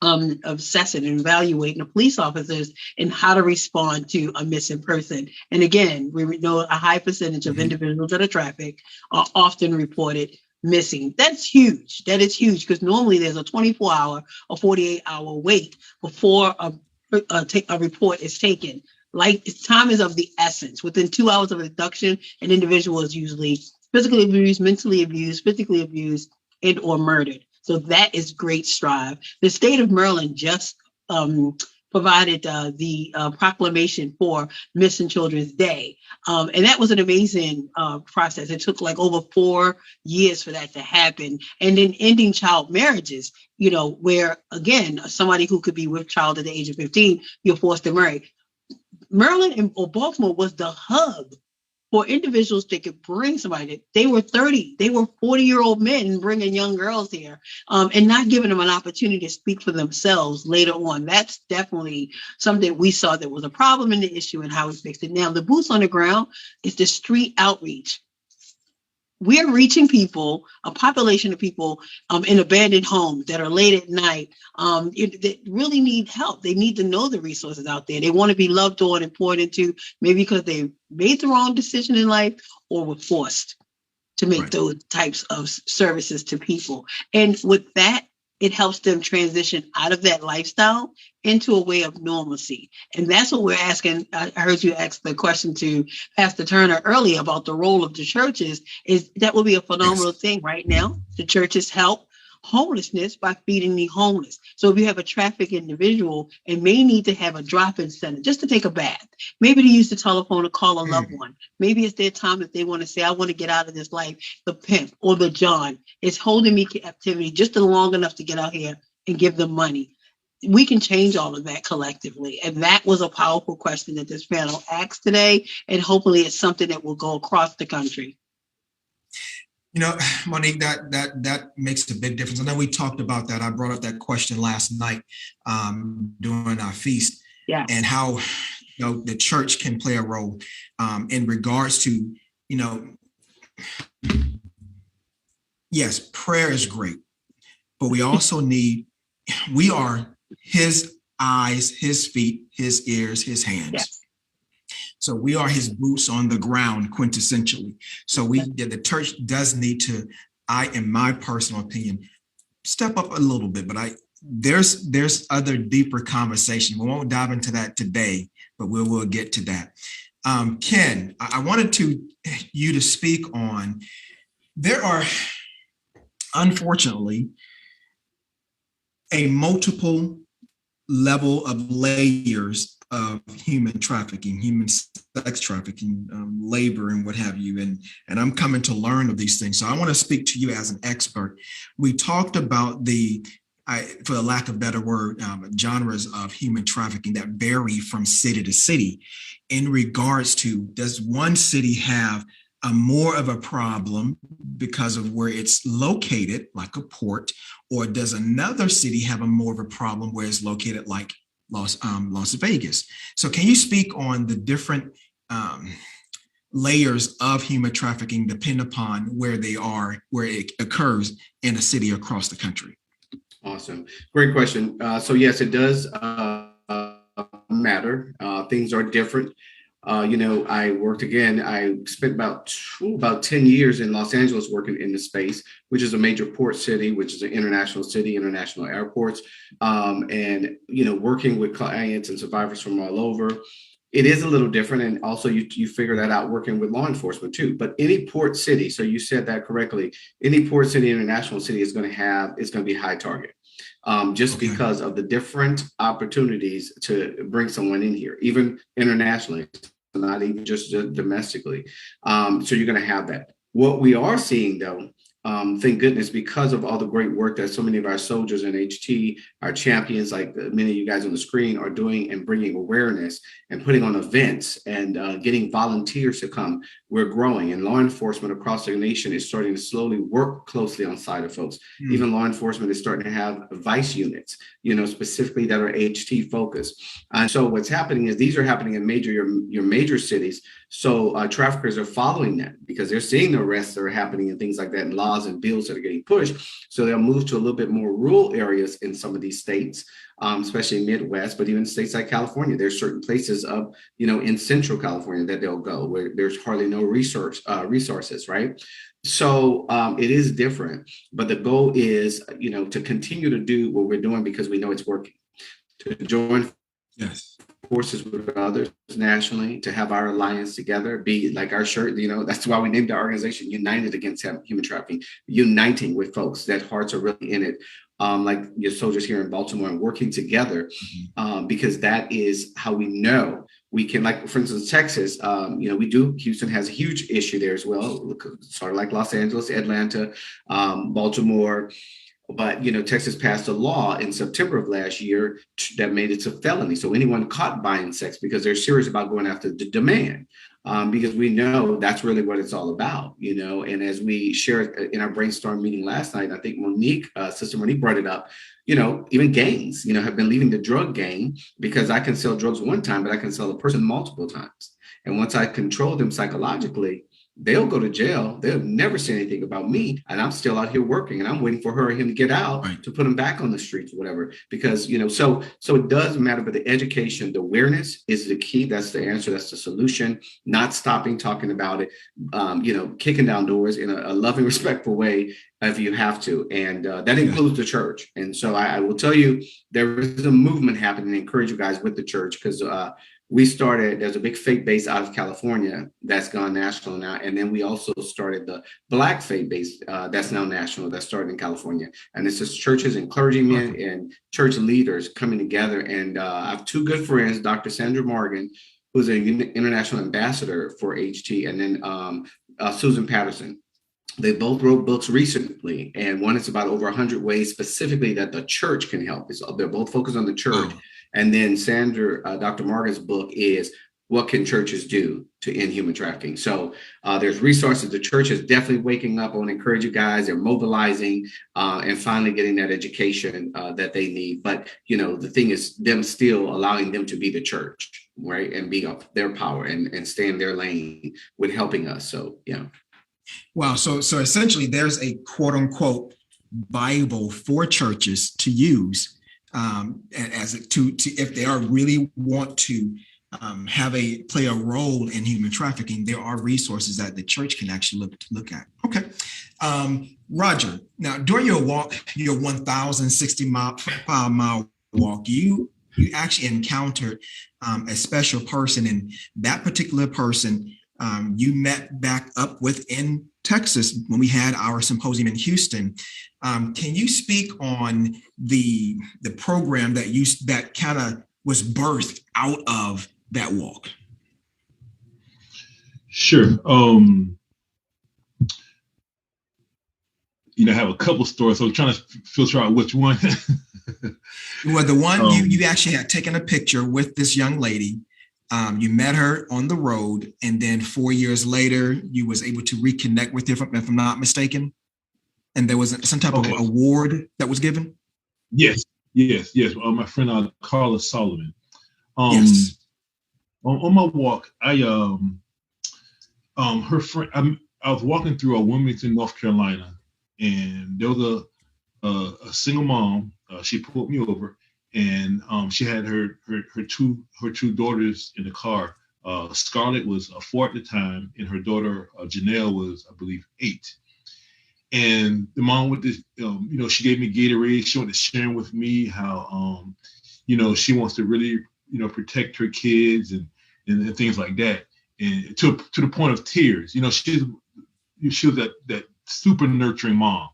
assessing and evaluating the police officers and how to respond to a missing person. And again, we know a high percentage of individuals that are trafficked are often reported missing. That's huge. That is huge, because normally there's a 24-hour or 48-hour wait before a report is taken. Like, time is of the essence. Within 2 hours of abduction, an individual is usually physically abused, mentally abused, physically abused, and or murdered. So that is great strive. The state of Maryland just provided the proclamation for Missing Children's Day. And that was an amazing process. It took like over 4 years for that to happen. And then ending child marriages, you know, where, again, somebody who could be with child at the age of 15, you're forced to marry. Maryland or Baltimore was the hub for individuals that could bring somebody. They were 30, they were 40-year-old men bringing young girls here and not giving them an opportunity to speak for themselves later on. That's definitely something we saw that was a problem in the issue and how we fixed it. Now, the boots on the ground is the street outreach. We're reaching people, a population of people in abandoned homes that are late at night that really need help. They need to know the resources out there. They want to be loved on and poured into, maybe because they made the wrong decision in life or were forced to make those types of services to people. And with that, it helps them transition out of that lifestyle into a way of normalcy. And that's what we're asking. I heard you ask the question to Pastor Turner earlier about the role of the churches. Is that will be a phenomenal thing right now. The churches help homelessness by feeding the homeless. So if you have a trafficked individual and may need to have a drop-in center just to take a bath, maybe to use the telephone to call a loved one. Maybe it's their time that they want to say, I want to get out of this life. The pimp or the John is holding me captivity just long enough to get out here and give them money. We can change all of that collectively. And that was a powerful question that this panel asked today. And hopefully it's something that will go across the country. You know, Monique, that makes a big difference. I know we talked about that. I brought up that question last night during our feast, and how, you know, the church can play a role in regards to, you know, yes, prayer is great, but we also need, we are his eyes, his feet, his ears, his hands. Yes. So we are his boots on the ground, quintessentially. So the church does need to, in my personal opinion, step up a little bit. But there's other deeper conversation. We won't dive into that today, but we'll get to that. Ken, I wanted you to speak on. There are, unfortunately, a multiple level of layers of human trafficking, human sex trafficking, labor, and what have you. And I'm coming to learn of these things. So I want to speak to you as an expert. We talked about for the lack of a better word, genres of human trafficking that vary from city to city in regards to, does one city have a more of a problem because of where it's located, like a port, or does another city have a more of a problem where it's located, like Las Vegas? So can you speak on the different layers of human trafficking depending upon where they are, where it occurs in a city across the country? Awesome. Great question. So yes, it does matter. Things are different. You know, I spent about 10 years in Los Angeles working in the space, which is a major port city, which is an international city, international airports, and, you know, working with clients and survivors from all over. It is a little different. And also you figure that out working with law enforcement too. But any port city, so you said that correctly, any port city, international city is going to be high target. just Okay. because of the different opportunities to bring someone in here, even internationally, not even just domestically. So you're going to have that. What we are seeing, though, thank goodness, because of all the great work that so many of our soldiers in HT, our champions, like many of you guys on the screen, are doing and bringing awareness and putting on events and getting volunteers to come, we're growing. And law enforcement across the nation is starting to slowly work closely on side of folks. Even law enforcement is starting to have vice units, specifically that are HT focused. And so what's happening is these are happening in your major cities. So traffickers are following that because they're seeing the arrests that are happening and things like that, and laws and bills that are getting pushed. So they'll move to a little bit more rural areas in some of these states, especially Midwest, but even states like California. There's certain places up, in Central California that they'll go where there's hardly no resources, right? So it is different, but the goal is, to continue to do what we're doing because we know it's working. To join forces with others nationally, to have our alliance together, be like our shirt, that's why we named our organization United Against Human Trafficking, uniting with folks that hearts are really in it, like your soldiers here in Baltimore, and working together, because that is how we know we can, like, for instance, Texas, Houston has a huge issue there as well, sort of like Los Angeles, Atlanta, Baltimore. But, Texas passed a law in September of last year that made it a felony. So anyone caught buying sex, because they're serious about going after the demand, because we know that's really what it's all about, and as we shared in our brainstorm meeting last night, I think Sister Monique brought it up, even gangs, have been leaving the drug game, because I can sell drugs one time, but I can sell a person multiple times. And once I control them psychologically, they'll go to jail. They'll never say anything about me. And I'm still out here working, and I'm waiting for her or him to get out to put them back on the streets or whatever. Because, so it does matter, but the education, the awareness is the key. That's the answer. That's the solution. Not stopping talking about it, kicking down doors in a loving, respectful way if you have to. And that includes the church. And so I will tell you, there is a movement happening to encourage you guys with the church, because there's a big faith base out of California that's gone national now. And then we also started the Black faith base that's now national, that started in California. And it's just churches and clergymen and church leaders coming together. And I have two good friends, Dr. Sandra Morgan, who's an international ambassador for HT, and then Susan Patterson. They both wrote books recently, and one is about over 100 ways specifically that the church can help. They're both focused on the church. And then Dr. Morgan's book is What Can Churches Do to End Human Trafficking? So there's resources. The church is definitely waking up. I want to encourage you guys. They're mobilizing and finally getting that education that they need. But, the thing is them still allowing them to be the church, right? And be up their power and stay in their lane with helping us. So, yeah. Wow. So essentially there's a quote unquote Bible for churches to use if they are really want to play a role in human trafficking. There are resources that the church can actually look at. Okay. Roger, now during your walk, your 1,060-mile walk, you actually encountered a special person, and that particular person you met back up with in Texas when we had our symposium in Houston. Can you speak on the program that kind of was birthed out of that walk? Sure. I have a couple stories, so I'm trying to filter out which one. Well, the one you actually had taken a picture with this young lady. You met her on the road, and then 4 years later, you was able to reconnect with her, if I'm not mistaken. And there was some type of award that was given. Yes. My friend Carla Solomon. Yes. On my walk, her friend. I was walking through Wilmington, North Carolina, and there was a single mom. She pulled me over. And she had her two daughters in the car. Scarlett was 4 at the time, and her daughter Janelle was, I believe, 8. And the mom with this, she gave me Gatorade. She wanted to share with me how, she wants to really, protect her kids and things like that. And to the point of tears. She was that super nurturing mom.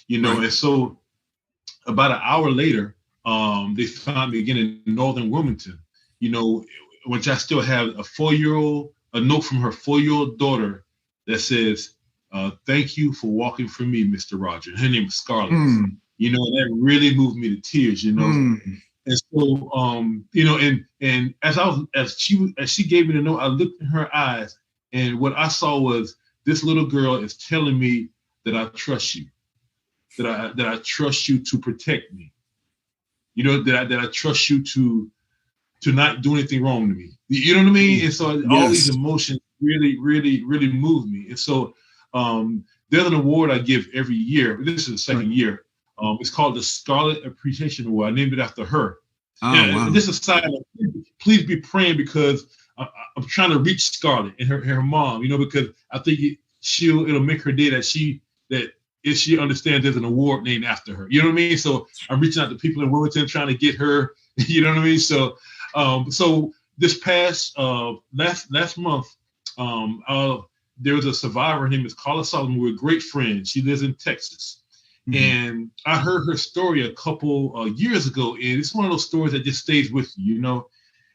Right. And so about an hour later, they found me again in northern Wilmington, which I still have a note from her 4-year-old daughter that says, thank you for walking for me, Mr. Roger. Her name is Scarlett. That really moved me to tears, And so, and as she gave me the note, I looked in her eyes, and what I saw was this little girl is telling me that I trust you, that I trust you to protect me, that I trust you to not do anything wrong to me. You know what I mean? And so all these emotions really, really, really moved me. And so there's an award I give every year. This is the second year. It's called the Scarlet Appreciation Award. I named it after her. Wow. This is a sign of, please be praying, because I'm trying to reach Scarlett and her mom, because I think it'll make her day that if she understands there's an award named after her. You know what I mean? So I'm reaching out to people in Wilmington trying to get her, you know what I mean? So so this past last month, there was a survivor. Her name is Carla Solomon. We're great friends. She lives in Texas. And I heard her story a couple years ago, and it's one of those stories that just stays with you,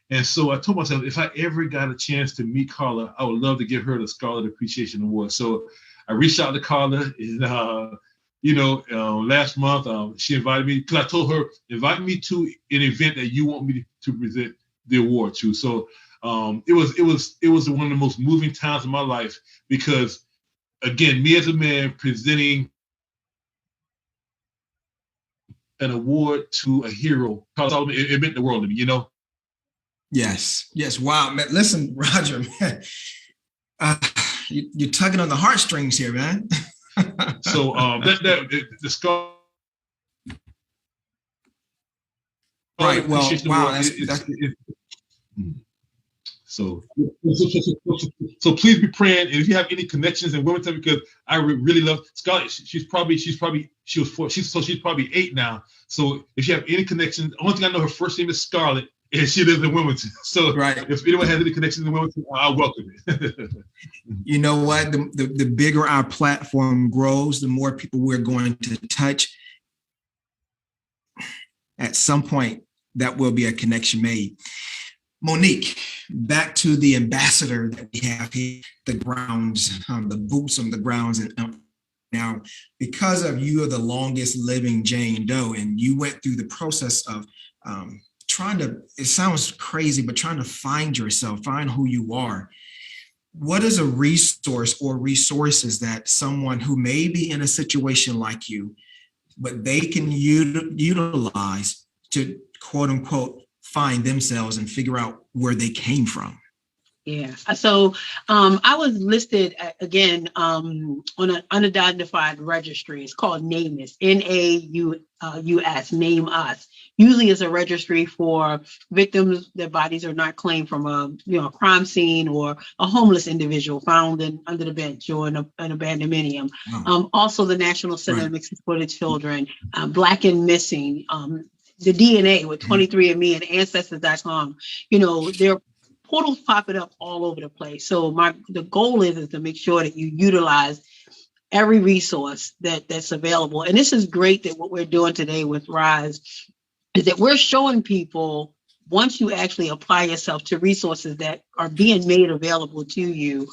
And so I told myself, if I ever got a chance to meet Carla, I would love to give her the Scarlet Appreciation Award. So I reached out to Carla, and last month she invited me, because I told her, invite me to an event that you want me to present the award to. So it was one of the most moving times of my life, because again, me as a man presenting an award to a hero, it meant the world to me, Yes. Wow, man. Listen, Roger, man, you're tugging on the heartstrings here, man. So the Scarlet. Right. Well, wow. So please be praying, and if you have any connections in Wilmington, because I really love Scarlett. She's probably 8 now. So if you have any connections, the only thing I know, her first name is Scarlett, and she lives in Wilmington. So if anyone has any connections in Wilmington, I'll welcome it. You know what? The bigger our platform grows, the more people we're going to touch. At some point, that will be a connection made. Monique, back to the ambassador that we have here, the grounds, the boots on the grounds. And now, because of you are the longest living Jane Doe, and you went through the process of trying to, it sounds crazy, but trying to find yourself, find who you are. What is a resource or resources that someone who may be in a situation like you, but they can utilize to, quote unquote, find themselves and figure out where they came from? Yeah. So I was listed again on an unidentified registry. It's called NAMUS, NAUS, Name Us. Usually it's a registry for victims, their bodies are not claimed from a crime scene, or a homeless individual found under the bench or in an abandonmentium. Wow. Also the National Center of Missing for the Children, Black and Missing, the DNA with 23andMe and Ancestors.com. There are portals popping up all over the place. So the goal is to make sure that you utilize every resource that's available. And this is great that what we're doing today with Rise is that we're showing people, once you actually apply yourself to resources that are being made available to you,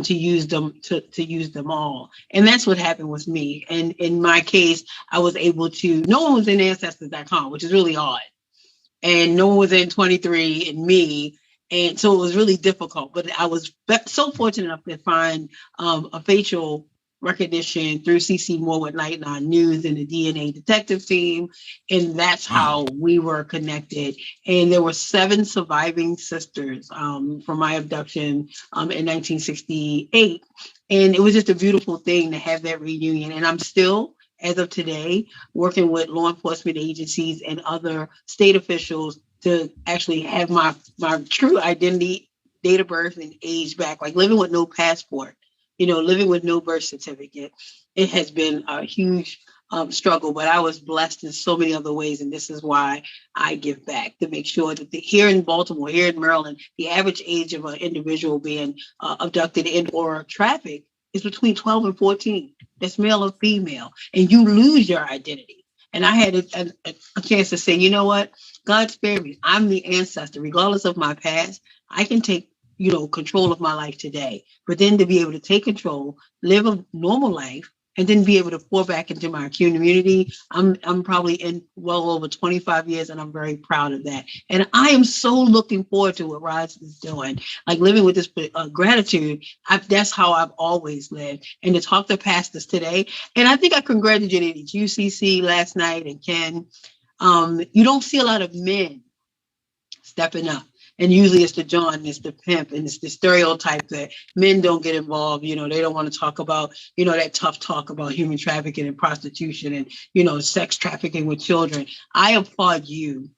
to use them all. And that's what happened with me. And in my case, I was able to, no one was in Ancestors.com, which is really odd. And no one was in 23andMe. And so it was really difficult, but I was so fortunate enough to find a facial recognition through CC Moore with Nightline News and the DNA detective team. And that's how we were connected. And there were 7 surviving sisters from my abduction in 1968. And it was just a beautiful thing to have that reunion. And I'm still, as of today, working with law enforcement agencies and other state officials to actually have my true identity, date of birth, and age back, like living with no passport, living with no birth certificate. It has been a huge struggle, but I was blessed in so many other ways. And this is why I give back, to make sure that here in Baltimore, here in Maryland, the average age of an individual being abducted and or trafficked is between 12 and 14. That's male or female. And you lose your identity. And I had a chance to say, you know what? God spared me. I'm the ancestor. Regardless of my past, I can take, control of my life today. But then to be able to take control, live a normal life, and then be able to pour back into my community. I'm probably in well over 25 years, and I'm very proud of that. And I am so looking forward to what Roz is doing, like living with this gratitude. That's how I've always lived. And to talk to pastors today, and I think I congratulated UCC last night and Ken. You don't see a lot of men stepping up. And usually it's the John, it's the pimp, and it's the stereotype that men don't get involved. They don't want to talk about, that tough talk about human trafficking and prostitution and, sex trafficking with children. I applaud you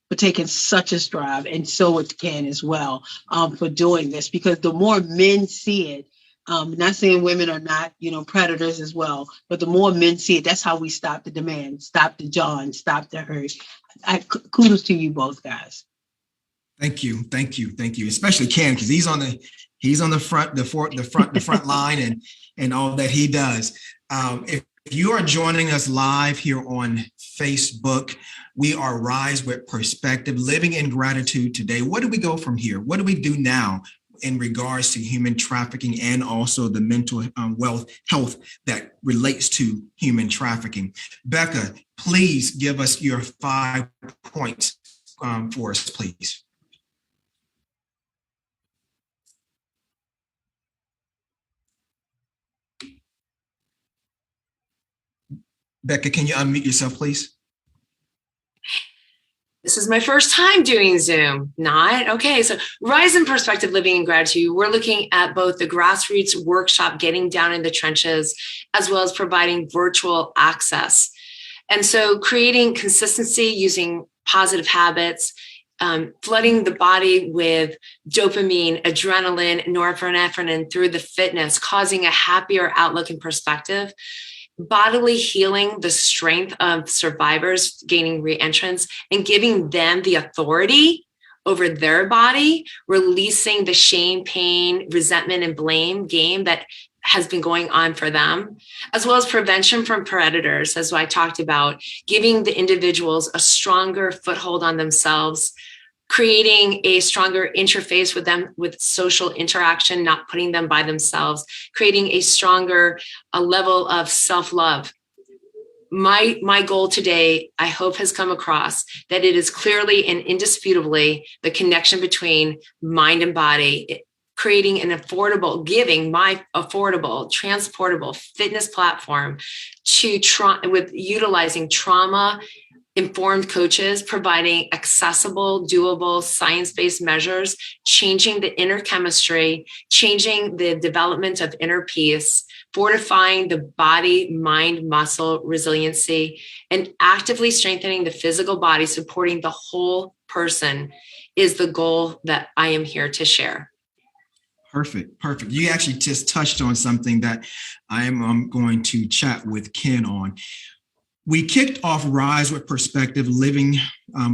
for taking such a strive, and so with Ken as well, for doing this, because the more men see it, not saying women are not, predators as well, but the more men see it, that's how we stop the demand, stop the John, stop the hurt. Kudos to you both, guys. Thank you. Especially Ken, because he's on the front line and all that he does. If you are joining us live here on Facebook, we are Rise with Perspective, living in gratitude today. What do we go from here? What do we do now in regards to human trafficking and also the mental health that relates to human trafficking? Becca, please give us your 5 points for us, please. Becca, can you unmute yourself, please? This is my first time doing Zoom. Not? Okay, so Rise in Perspective, Living in Gratitude. We're looking at both the grassroots workshop, getting down in the trenches, as well as providing virtual access. And so creating consistency using positive habits, flooding the body with dopamine, adrenaline, norepinephrine through the fitness, causing a happier outlook and perspective. Bodily healing, the strength of survivors gaining reentrance and giving them the authority over their body, releasing the shame, pain, resentment, and blame game that has been going on for them, as well as prevention from predators, as I talked about, giving the individuals a stronger foothold on themselves, creating a stronger interface with them with social interaction, not putting them by themselves, creating a stronger level of self-love. My goal today, I hope, has come across that it is clearly and indisputably the connection between mind and body, creating an affordable, giving my affordable, transportable fitness platform to with utilizing trauma informed coaches, providing accessible, doable, science-based measures, changing the inner chemistry, changing the development of inner peace, fortifying the body, mind, muscle resiliency, and actively strengthening the physical body, supporting the whole person is the goal that I am here to share. Perfect. You actually just touched on something that I am going to chat with Ken on. We kicked off Rise with Perspective, living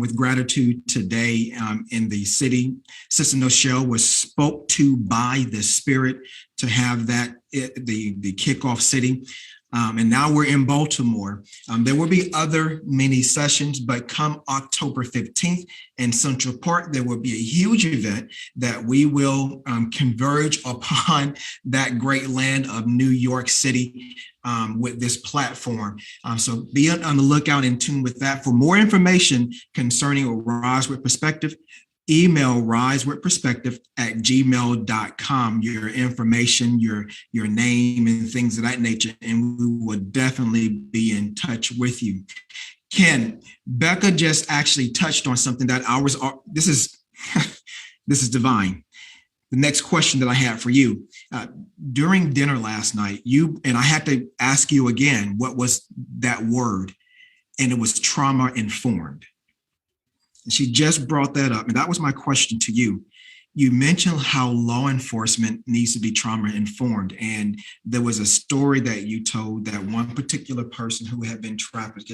with gratitude today in the city. Sister Noshelle was spoke to by the Spirit to have that the kickoff city. And now we're in Baltimore. There will be other mini sessions, but come October 15th in Central Park, there will be a huge event that we will converge upon that great land of New York City with this platform. So be on the lookout and tune with that. For more information concerning Rise with Perspective, email risewithperspective@gmail.com, your information, your name and things of that nature, and we will definitely be in touch with you. Ken, Becca just actually touched on something that this is divine. The next question that I have for you, during dinner last night, and I had to ask you again, what was that word? And it was trauma informed. And she just brought that up. And that was my question to you. You mentioned how law enforcement needs to be trauma informed. And there was a story that you told that one particular person who had been trafficked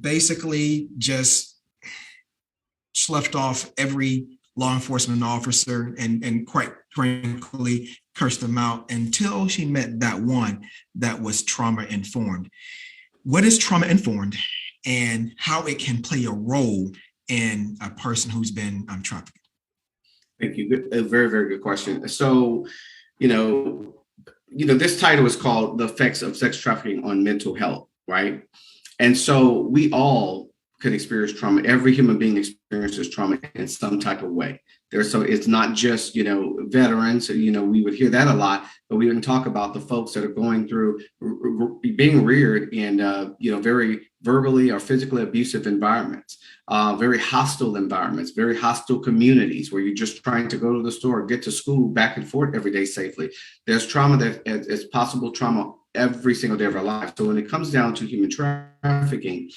basically just sloughed off every law enforcement officer and quite frankly cursed them out until she met that one that was trauma informed. What is trauma informed? and how it can play a role in a person who's been trafficked? Thank you. Good, a very, very good question. So, this title is called "The Effects of Sex Trafficking on Mental Health," right? And so we all could experience trauma. Every human being experiences trauma in some type of way. So it's not just, veterans, we would hear that a lot, but we didn't talk about the folks that are going through being reared in, very verbally or physically abusive environments, very hostile environments, very hostile communities where you're just trying to go to the store, get to school, back and forth every day safely. There's trauma that is possible trauma every single day of our life. So when it comes down to human trafficking,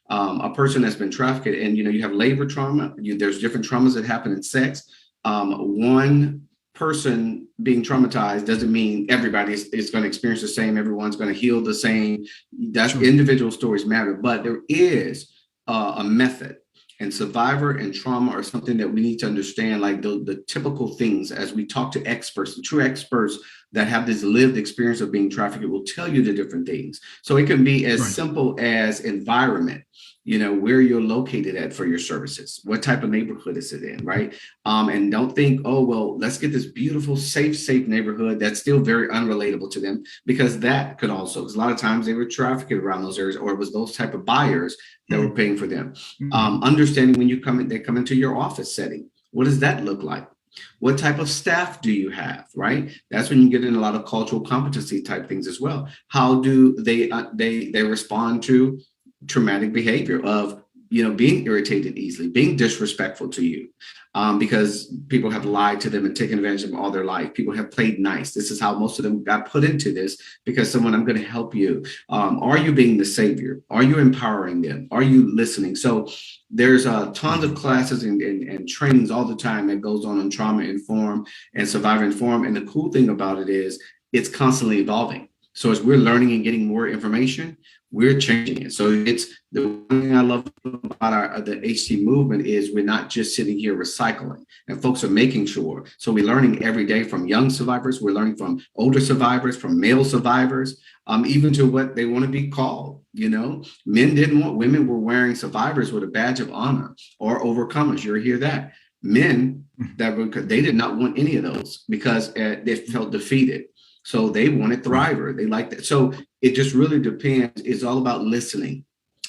a person that's been trafficked, and you have labor trauma, there's different traumas that happen in sex. One person being traumatized doesn't mean everybody is going to experience the same, everyone's going to heal the same. That's Sure. Individual stories matter, but there is a method. And survivor and trauma are something that we need to understand, like the typical things. As we talk to experts, the true experts that have this lived experience of being trafficked will tell you the different things. So it can be as simple as environment, where you're located at for your services, what type of neighborhood is it in, right? And don't think, oh, well, let's get this beautiful, safe neighborhood that's still very unrelatable to them, because that could also, because a lot of times they were trafficked around those areas, or it was those type of buyers that were paying for them. Understanding when they come into your office setting, what does that look like? What type of staff do you have, right? That's when you get in a lot of cultural competency type things as well. How do they respond to traumatic behavior of, being irritated easily, being disrespectful to you, because people have lied to them and taken advantage of them all their life. People have played nice. This is how most of them got put into this, because I'm going to help you. Are you being the savior? Are you empowering them? Are you listening? So there's tons of classes and trainings all the time that goes on Trauma Inform and Survivor Inform. And the cool thing about it is it's constantly evolving. So as we're learning and getting more information, we're changing it. So it's the one thing I love about the HT movement is we're not just sitting here recycling, and folks are making sure. So we're learning every day from young survivors. We're learning from older survivors, from male survivors, even to what they want to be called. Men didn't want, women were wearing survivors with a badge of honor, or overcomers. You'll hear that. Men they did not want any of those because they felt defeated. So they wanted thriver. They liked that. So it just really depends. It's all about listening.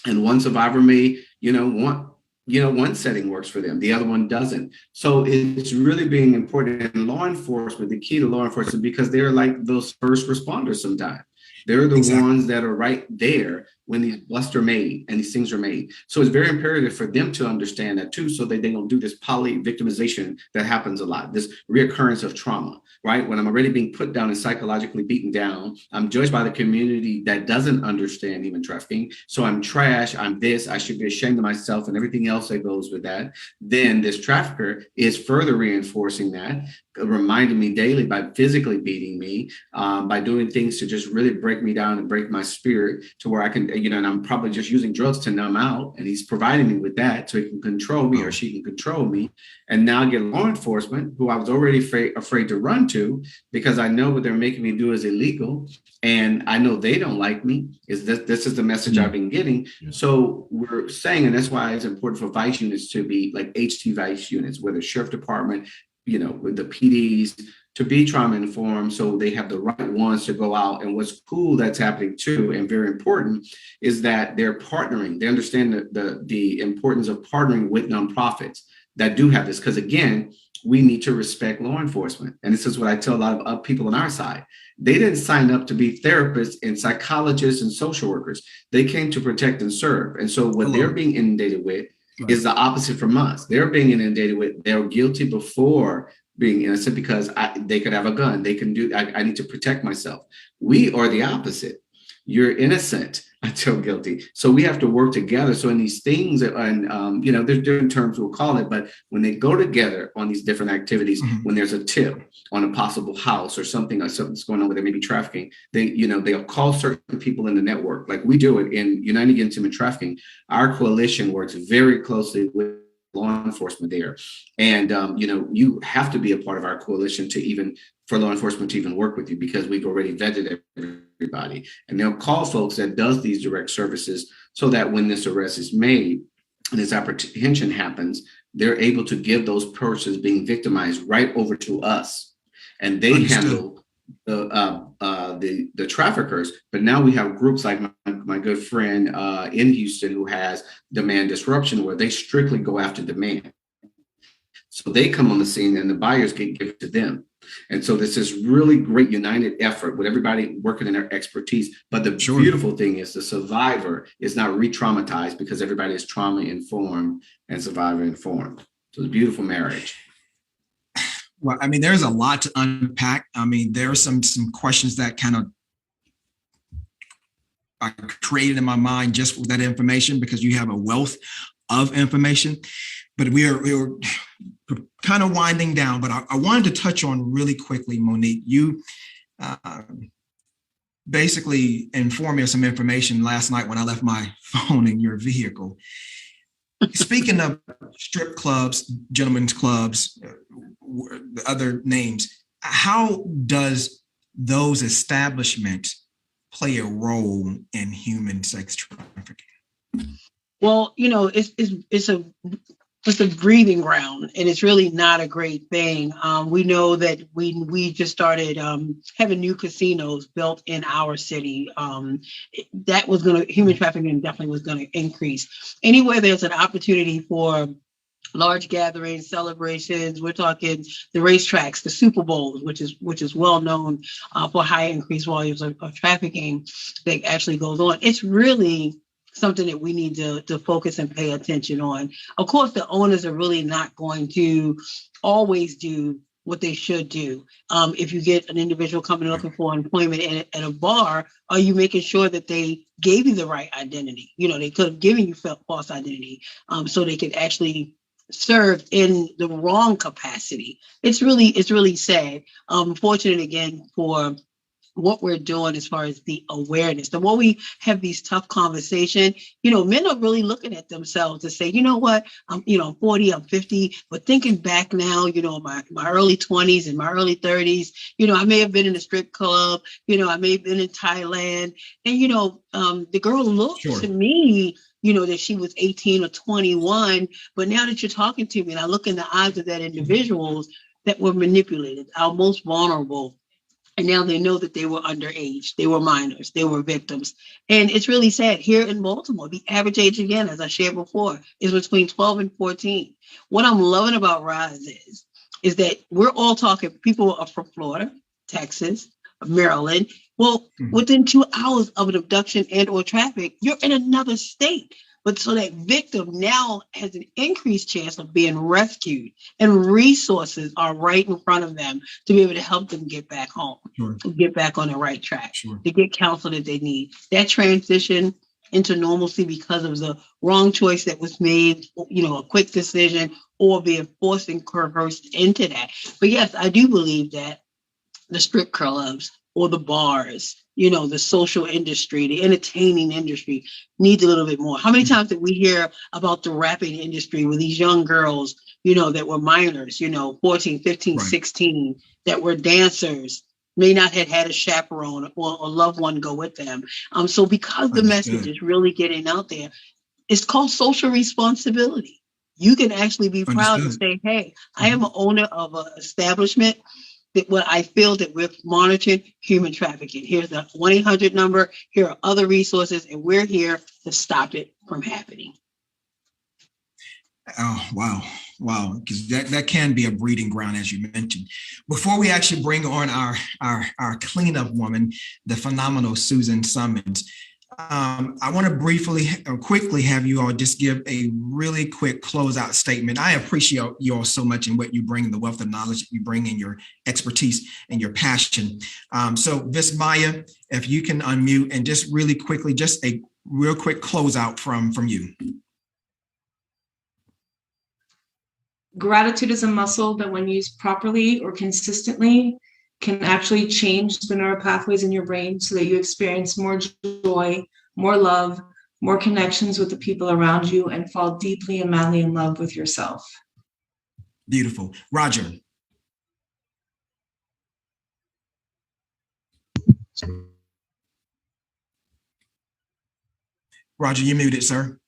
And one survivor may, one setting works for them, the other one doesn't. So it's really being important in law enforcement. The key to law enforcement, because they're like those first responders sometimes. They're the ones that are right there when these busts are made and these things are made. So it's very imperative for them to understand that too, so that they don't do this poly-victimization that happens a lot, this reoccurrence of trauma, right? When I'm already being put down and psychologically beaten down, I'm judged by the community that doesn't understand human trafficking. So I'm trash, I'm this, I should be ashamed of myself and everything else that goes with that. Then this trafficker is further reinforcing that, reminding me daily by physically beating me, by doing things to just really break me down and break my spirit to where I can, and I'm probably just using drugs to numb out, and he's providing me with that so he can control me, or she can control me. And now I get law enforcement, who I was already afraid to run to, because I know what they're making me do is illegal, and I know they don't like me. This is the message I've been getting. So we're saying, and that's why it's important for vice units to be like HT vice units, whether sheriff department, with the PDs, to be trauma informed, so they have the right ones to go out. And what's cool that's happening too, and very important, is that they're partnering. They understand the importance of partnering with nonprofits that do have this, because again, we need to respect law enforcement. And this is what I tell a lot of people on our side. They didn't sign up to be therapists and psychologists and social workers. They came to protect and serve. And so what they're being inundated with is the opposite from us. They're being inundated with, they're guilty before being innocent, because they could have a gun. They can do, I need to protect myself. We are the opposite. You're innocent until guilty. So we have to work together. So in these things, and there's different terms we'll call it, but when they go together on these different activities, when there's a tip on a possible house or something's going on where there may be trafficking, they'll call certain people in the network, like we do it in United Against Human Trafficking. Our coalition works very closely with law enforcement there. And, you have to be a part of our coalition to even for law enforcement to even work with you because we've already vetted everybody. And they'll call folks that does these direct services so that when this arrest is made and this apprehension happens, they're able to give those persons being victimized right over to us. And they handle the traffickers. But now we have groups like my good friend in Houston who has demand disruption, where they strictly go after demand. So they come on the scene and the buyers get given to them. And so this is really great united effort with everybody working in their expertise. But the beautiful thing is the survivor is not re-traumatized because everybody is trauma informed and survivor informed. So it's a beautiful marriage. Well, I mean, there's a lot to unpack. I mean, there are some questions that kind of I created in my mind just with that information because you have a wealth of information. But we are kind of winding down, but I wanted to touch on really quickly, Monique, you basically informed me of some information last night when I left my phone in your vehicle. Speaking of strip clubs, gentlemen's clubs, the other names, how does those establishments play a role in human sex trafficking? Well, you know, it's a breeding ground, and it's really not a great thing. We know that we just started having new casinos built in our city. That was human trafficking definitely was going to increase. Anywhere there's an opportunity for large gatherings, celebrations, we're talking the racetracks, the Super Bowls, which is well known for high increased volumes of trafficking that actually goes on. It's really something that we need to focus and pay attention on. Of course, the owners are really not going to always do what they should do. If you get an individual coming looking for employment at a bar, are you making sure that they gave you the right identity? You know, they could have given you false identity so they could actually serve in the wrong capacity. It's really sad. Fortunate again for what we're doing as far as the awareness. The more we have these tough conversations, you know, men are really looking at themselves to say, you know what, I'm 40, I'm 50, but thinking back now, you know, my early 20s and my early 30s, you know, I may have been in a strip club, you know, I may have been in Thailand, and, you know, the girl looked to me, you know, that she was 18 or 21, but now that you're talking to me and I look in the eyes of that individuals that were manipulated, our most vulnerable, and now they know that they were underage, they were minors, they were victims. And it's really sad. Here in Baltimore, the average age, again, as I shared before, is between 12 and 14. What I'm loving about Rise is that we're all talking, people are from Florida, Texas, Maryland. Well, within 2 hours of an abduction and or traffic, you're in another state. But so that victim now has an increased chance of being rescued, and resources are right in front of them to be able to help them get back home, get back on the right track, to get counsel that they need. That transition into normalcy because of the wrong choice that was made, you know, a quick decision, or being forced and coerced into that. But yes, I do believe that the strip clubs or the bars, you know, the social industry, the entertaining industry needs a little bit more. How many times did we hear about the rapping industry with these young girls, you know, that were minors, you know, 14, 15, 16, that were dancers, may not have had a chaperone or a loved one go with them. So because the message is really getting out there, it's called social responsibility. You can actually be proud to say, hey, I am an owner of an establishment that what I feel that we're monitoring human trafficking. Here's the 1-800 number. Here are other resources, and we're here to stop it from happening. Oh, wow. Because that can be a breeding ground, as you mentioned. Before we actually bring on our cleanup woman, the phenomenal Susan Summons, I want to quickly have you all just give a really quick closeout statement. I appreciate you all so much in what you bring, the wealth of knowledge that you bring, and your expertise and your passion. So Miss Maya, if you can unmute and just really quickly, just a real quick closeout from you. Gratitude is a muscle that, when used properly or consistently, can actually change the neural pathways in your brain so that you experience more joy, more love, more connections with the people around you, and fall deeply and madly in love with yourself. Beautiful. Roger. Roger, you're muted, sir.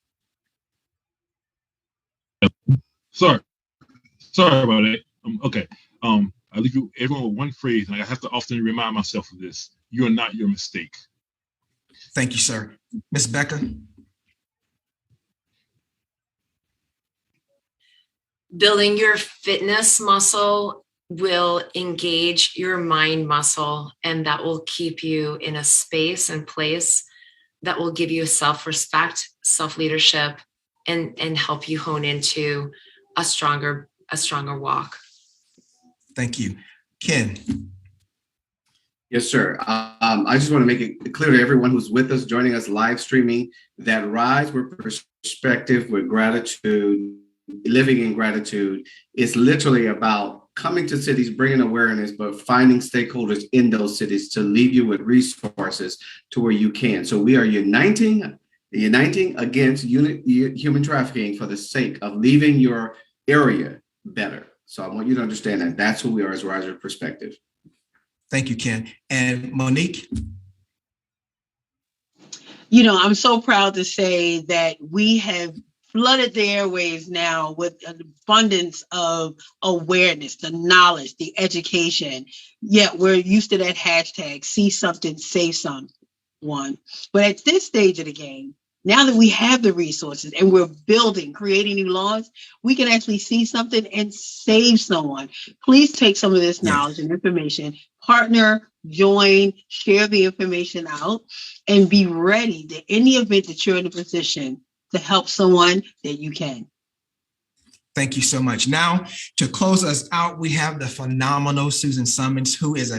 Sorry about that. Okay. I leave you everyone with one phrase, and I have to often remind myself of this: you are not your mistake. Thank you, sir. Ms. Becker. Building your fitness muscle will engage your mind muscle, and that will keep you in a space and place that will give you self-respect, self-leadership, and help you hone into a stronger walk. Thank you. Ken. Yes, sir. I just want to make it clear to everyone who's with us, joining us live streaming, that Rise with Perspective, with Gratitude, living in gratitude, is literally about coming to cities, bringing awareness, but finding stakeholders in those cities to leave you with resources to where you can. So we are uniting against human trafficking for the sake of leaving your area better. So I want you to understand that that's who we are as Rise with Perspective. Thank you, Ken. And Monique? You know, I'm so proud to say that we have flooded the airwaves now with an abundance of awareness, the knowledge, the education. Yet we're used to that hashtag, see something, save someone. But at this stage of the game, now that we have the resources and we're building, creating new laws, we can actually see something and save someone. Please take some of this knowledge and information, partner, join, share the information out, and be ready to, in the event that you're in a position to help someone, that you can. Thank you so much. Now, to close us out, we have the phenomenal Susan Summons, who is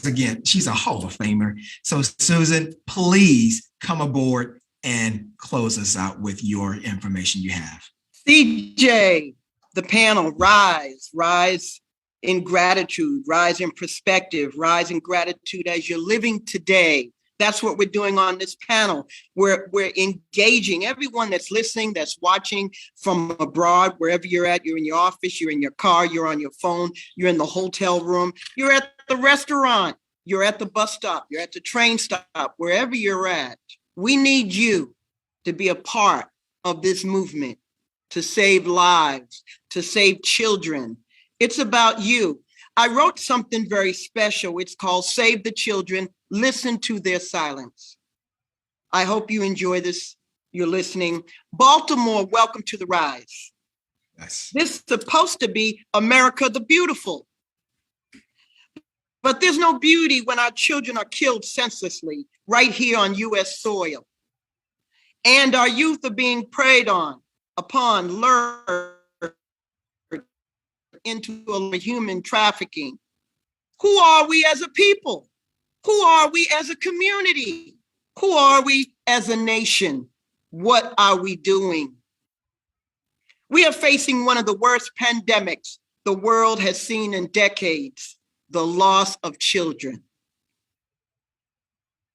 again, she's a Hall of Famer. So Susan, please come aboard and close us out with your information you have. CJ, the panel, rise in gratitude, rise in perspective, rise in gratitude as you're living today. That's what we're doing on this panel. We're engaging everyone that's listening, that's watching from abroad, wherever you're at. You're in your office, you're in your car, you're on your phone, you're in the hotel room, you're at the restaurant, you're at the bus stop, you're at the train stop, wherever you're at. We need you to be a part of this movement, to save lives, to save children. It's about you. I wrote something very special. It's called Save the Children, Listen to Their Silence. I hope you enjoy this. You're listening. Baltimore, welcome to the Rise. Yes. This is supposed to be America the Beautiful. But there's no beauty when our children are killed senselessly right here on US soil. And our youth are being preyed upon, lured into a human trafficking. Who are we as a people? Who are we as a community? Who are we as a nation? What are we doing? We are facing one of the worst pandemics the world has seen in decades, the loss of children.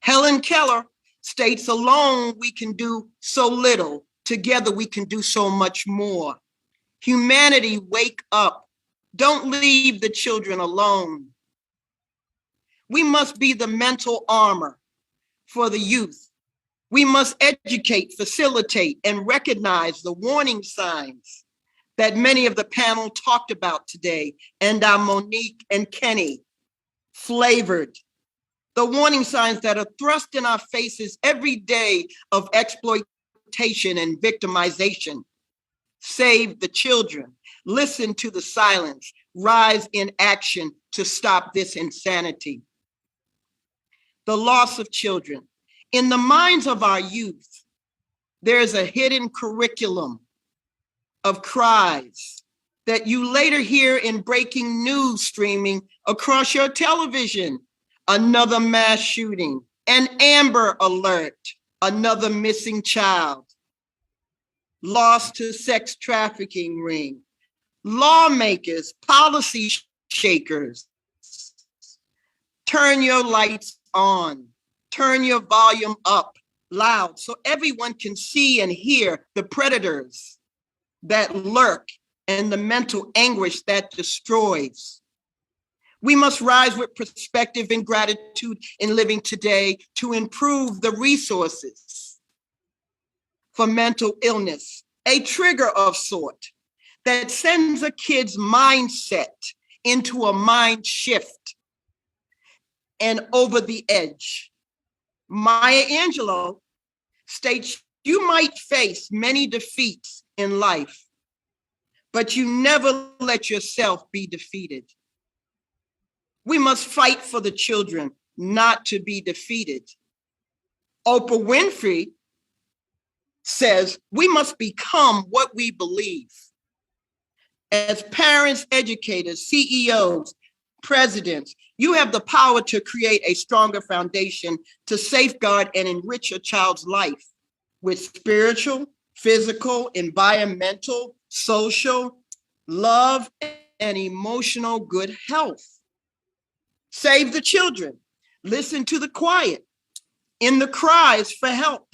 Helen Keller states, alone we can do so little, together we can do so much more. Humanity, wake up. Don't leave the children alone. We must be the mental armor for the youth. We must educate, facilitate, and recognize the warning signs that many of the panel talked about today, and our Monique and Kenny flavored. The warning signs that are thrust in our faces every day of exploitation and victimization. Save the children. Listen to the silence. Rise in action to stop this insanity. The loss of children. In the minds of our youth, there's a hidden curriculum of cries that you later hear in breaking news streaming across your television. Another mass shooting, an Amber Alert, another missing child, lost to sex trafficking ring, lawmakers, policy shakers. Turn your lights on, turn your volume up loud so everyone can see and hear the predators that lurk and the mental anguish that destroys. We must rise with perspective and gratitude in living today to improve the resources for mental illness, a trigger of sort that sends a kid's mindset into a mind shift and over the edge. Maya Angelou states, you might face many defeats in life, but you never let yourself be defeated. We must fight for the children not to be defeated. Oprah Winfrey says we must become what we believe. As parents, educators, CEOs, presidents, you have the power to create a stronger foundation to safeguard and enrich your child's life with spiritual, physical, environmental, social, love, and emotional good health. Save the children. Listen to the quiet, in the cries for help.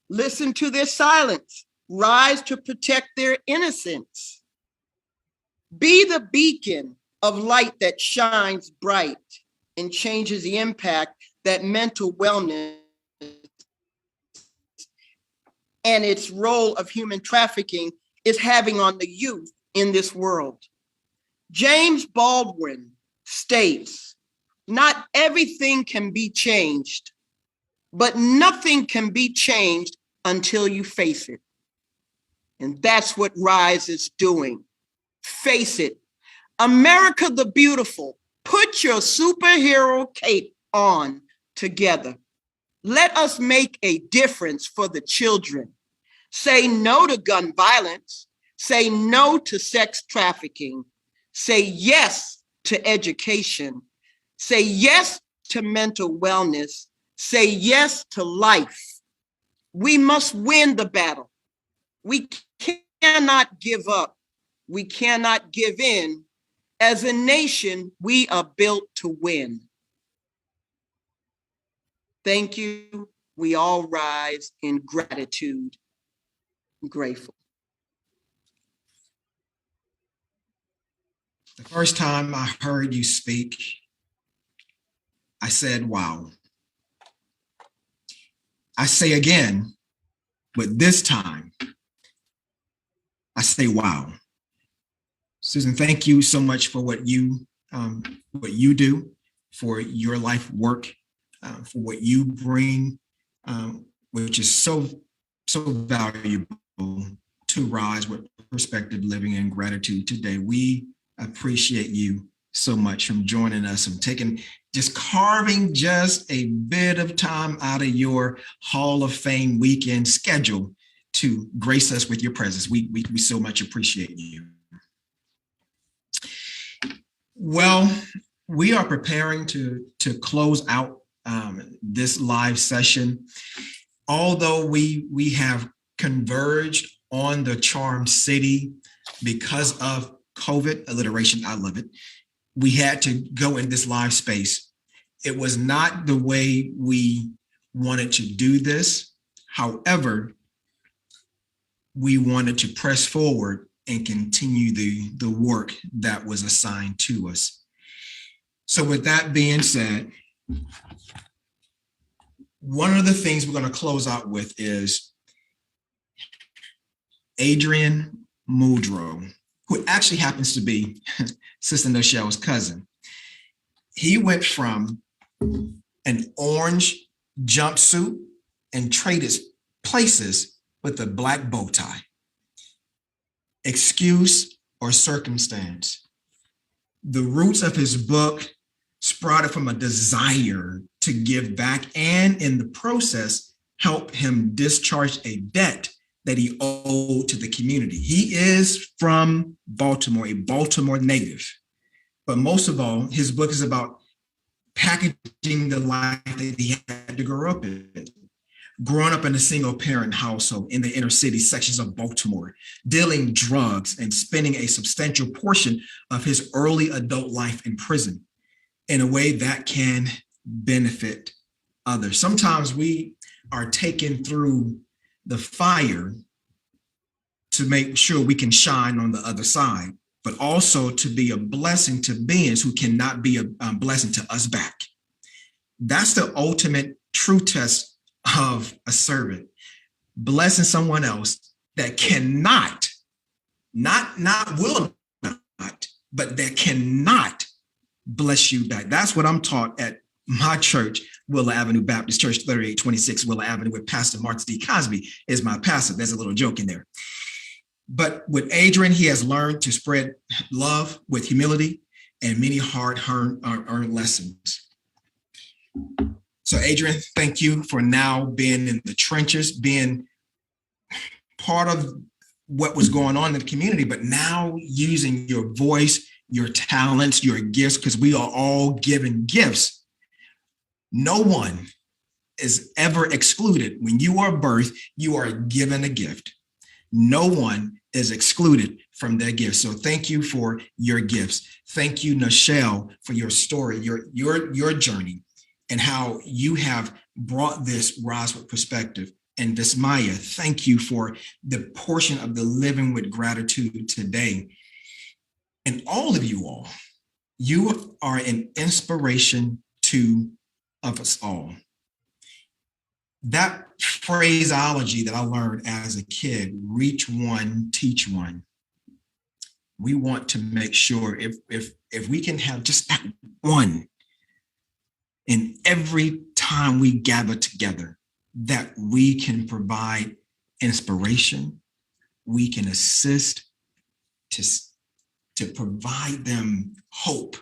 Listen to their silence. Rise to protect their innocence. Be the beacon of light that shines bright and changes the impact that mental wellness and its role of human trafficking is having on the youth in this world. James Baldwin states, not everything can be changed, but nothing can be changed until you face it. And that's what RISE is doing. Face it. America the Beautiful, put your superhero cape on together. Let us make a difference for the children. Say no to gun violence. Say no to sex trafficking. Say yes to education. Say yes to mental wellness. Say yes to life. We must win the battle. We cannot give up. We cannot give in. As a nation, we are built to win. Thank you. We all rise in gratitude. I'm grateful. The first time I heard you speak, I said, wow. I say again, but this time, I say, wow. Susan, thank you so much for what you do, for your life work, for what you bring, which is so valuable to RISE with Perspective Living and Gratitude today. We appreciate you so much from joining us and carving just a bit of time out of your Hall of Fame weekend schedule to grace us with your presence. We so much appreciate you. Well, we are preparing to close out this live session. Although we have converged on the Charm City because of COVID, alliteration, I love it. We had to go in this live space. It was not the way we wanted to do this. However, we wanted to press forward and continue the work that was assigned to us. So with that being said, one of the things we're going to close out with is Adrian Muldrow, who actually happens to be Sister Nichelle's cousin. He went from an orange jumpsuit and traded places with a black bow tie. Excuse or circumstance. The roots of his book sprouted from a desire to give back and in the process help him discharge a debt that he owed to the community. He is from Baltimore, a Baltimore native. But most of all, his book is about packaging the life that he had to grow up in. Growing up in a single parent household in the inner city sections of Baltimore, dealing drugs and spending a substantial portion of his early adult life in prison in a way that can benefit others. Sometimes we are taken through the fire to make sure we can shine on the other side. but also to be a blessing to beings who cannot be a blessing to us back. That's the ultimate true test of a servant, blessing someone else that cannot, not will not, but that cannot bless you back. That's what I'm taught at my church, Willow Avenue Baptist Church, 3826 Willow Avenue, with Pastor Marcus D. Cosby is my pastor. There's a little joke in there. But with Adrian, he has learned to spread love with humility and many hard-earned lessons. So Adrian, thank you for now being in the trenches, being part of what was going on in the community, but now using your voice, your talents, your gifts, because we are all given gifts. No one is ever excluded. When you are birthed, you are given a gift. No one is excluded from their gifts. So thank you for your gifts. Thank you, Nichelle, for your story, your journey, and how you have brought this Rise with Perspective. And Vismaya, thank you for the portion of the Living with Gratitude today. And all of you all, you are an inspiration to of us all. That phraseology that I learned as a kid, reach one, teach one. We want to make sure if we can have just that one, and every time we gather together, that we can provide inspiration, we can assist to provide them hope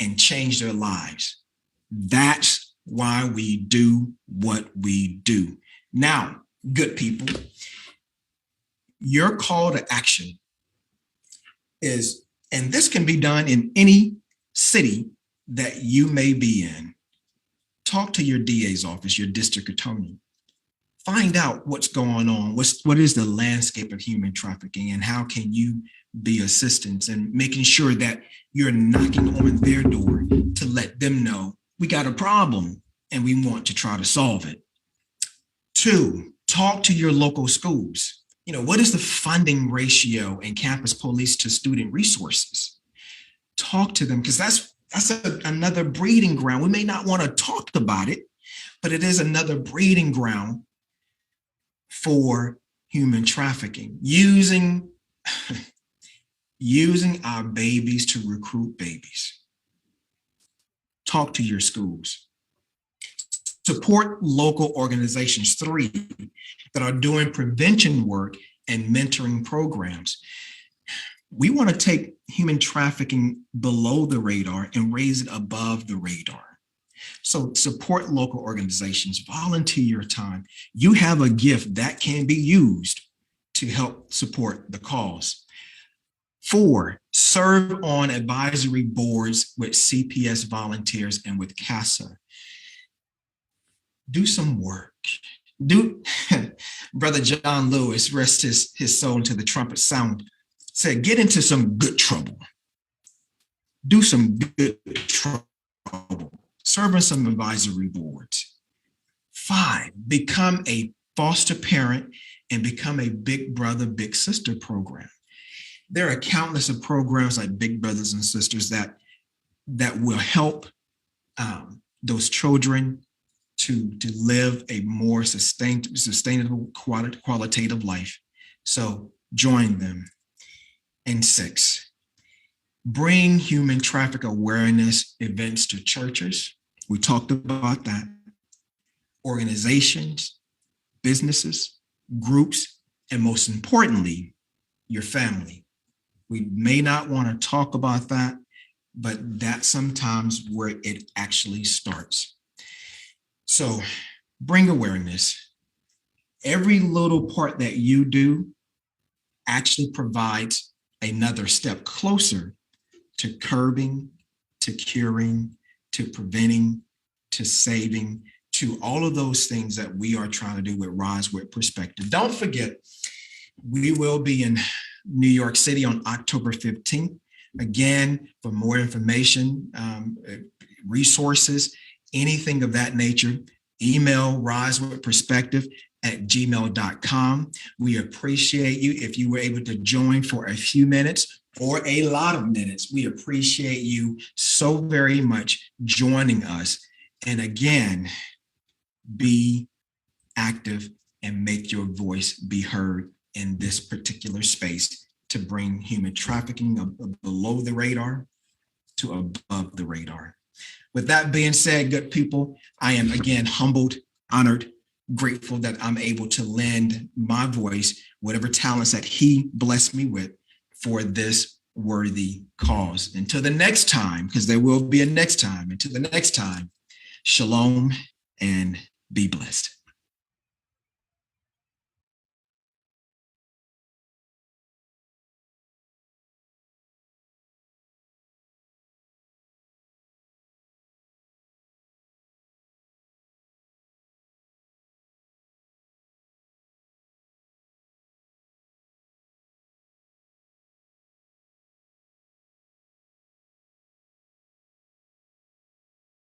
and change their lives. That's why we do what we do. Now, good people, your call to action is, and this can be done in any city that you may be in. Talk to your DA's office, your district attorney. Find out what's going on. What is the landscape of human trafficking, and how can you be assistance, and making sure that you're knocking on their door to let them know we got a problem and we want to try to solve it. 2, talk to your local schools. What is the funding ratio in campus police to student resources? Talk to them, because that's another breeding ground. We may not want to talk about it, but it is another breeding ground for human trafficking, using our babies to recruit babies. Talk to your schools. Support local organizations, 3, that are doing prevention work and mentoring programs. We want to take human trafficking below the radar and raise it above the radar. So support local organizations, volunteer your time. You have a gift that can be used to help support the cause. 4, serve on advisory boards with CPS volunteers and with CASA. Do some work. Brother John Lewis, rest his soul into the trumpet sound, said, get into some good trouble. Do some good trouble. Serve on some advisory boards. 5, become a foster parent and become a big brother, big sister program. There are countless of programs like Big Brothers and Sisters that will help those children to live a more sustainable, qualitative life. So join them. And 6, bring human traffic awareness events to churches. We talked about that. Organizations, businesses, groups, and most importantly, your family. We may not want to talk about that, but that's sometimes where it actually starts. So bring awareness. Every little part that you do actually provides another step closer to curbing, to curing, to preventing, to saving, to all of those things that we are trying to do with Rise with Perspective. Don't forget, we will be in New York City on October 15th. Again, for more information, resources, anything of that nature, email risewithperspective humantrafficking@gmail.com. We appreciate you. If you were able to join for a few minutes or a lot of minutes, we appreciate you so very much joining us. And again, be active and make your voice be heard in this particular space to bring human trafficking below the radar to above the radar. With that being said, good people, I am again humbled, honored, grateful that I'm able to lend my voice, whatever talents that he blessed me with, for this worthy cause. Until the next time, because there will be a next time, until the next time, shalom and be blessed.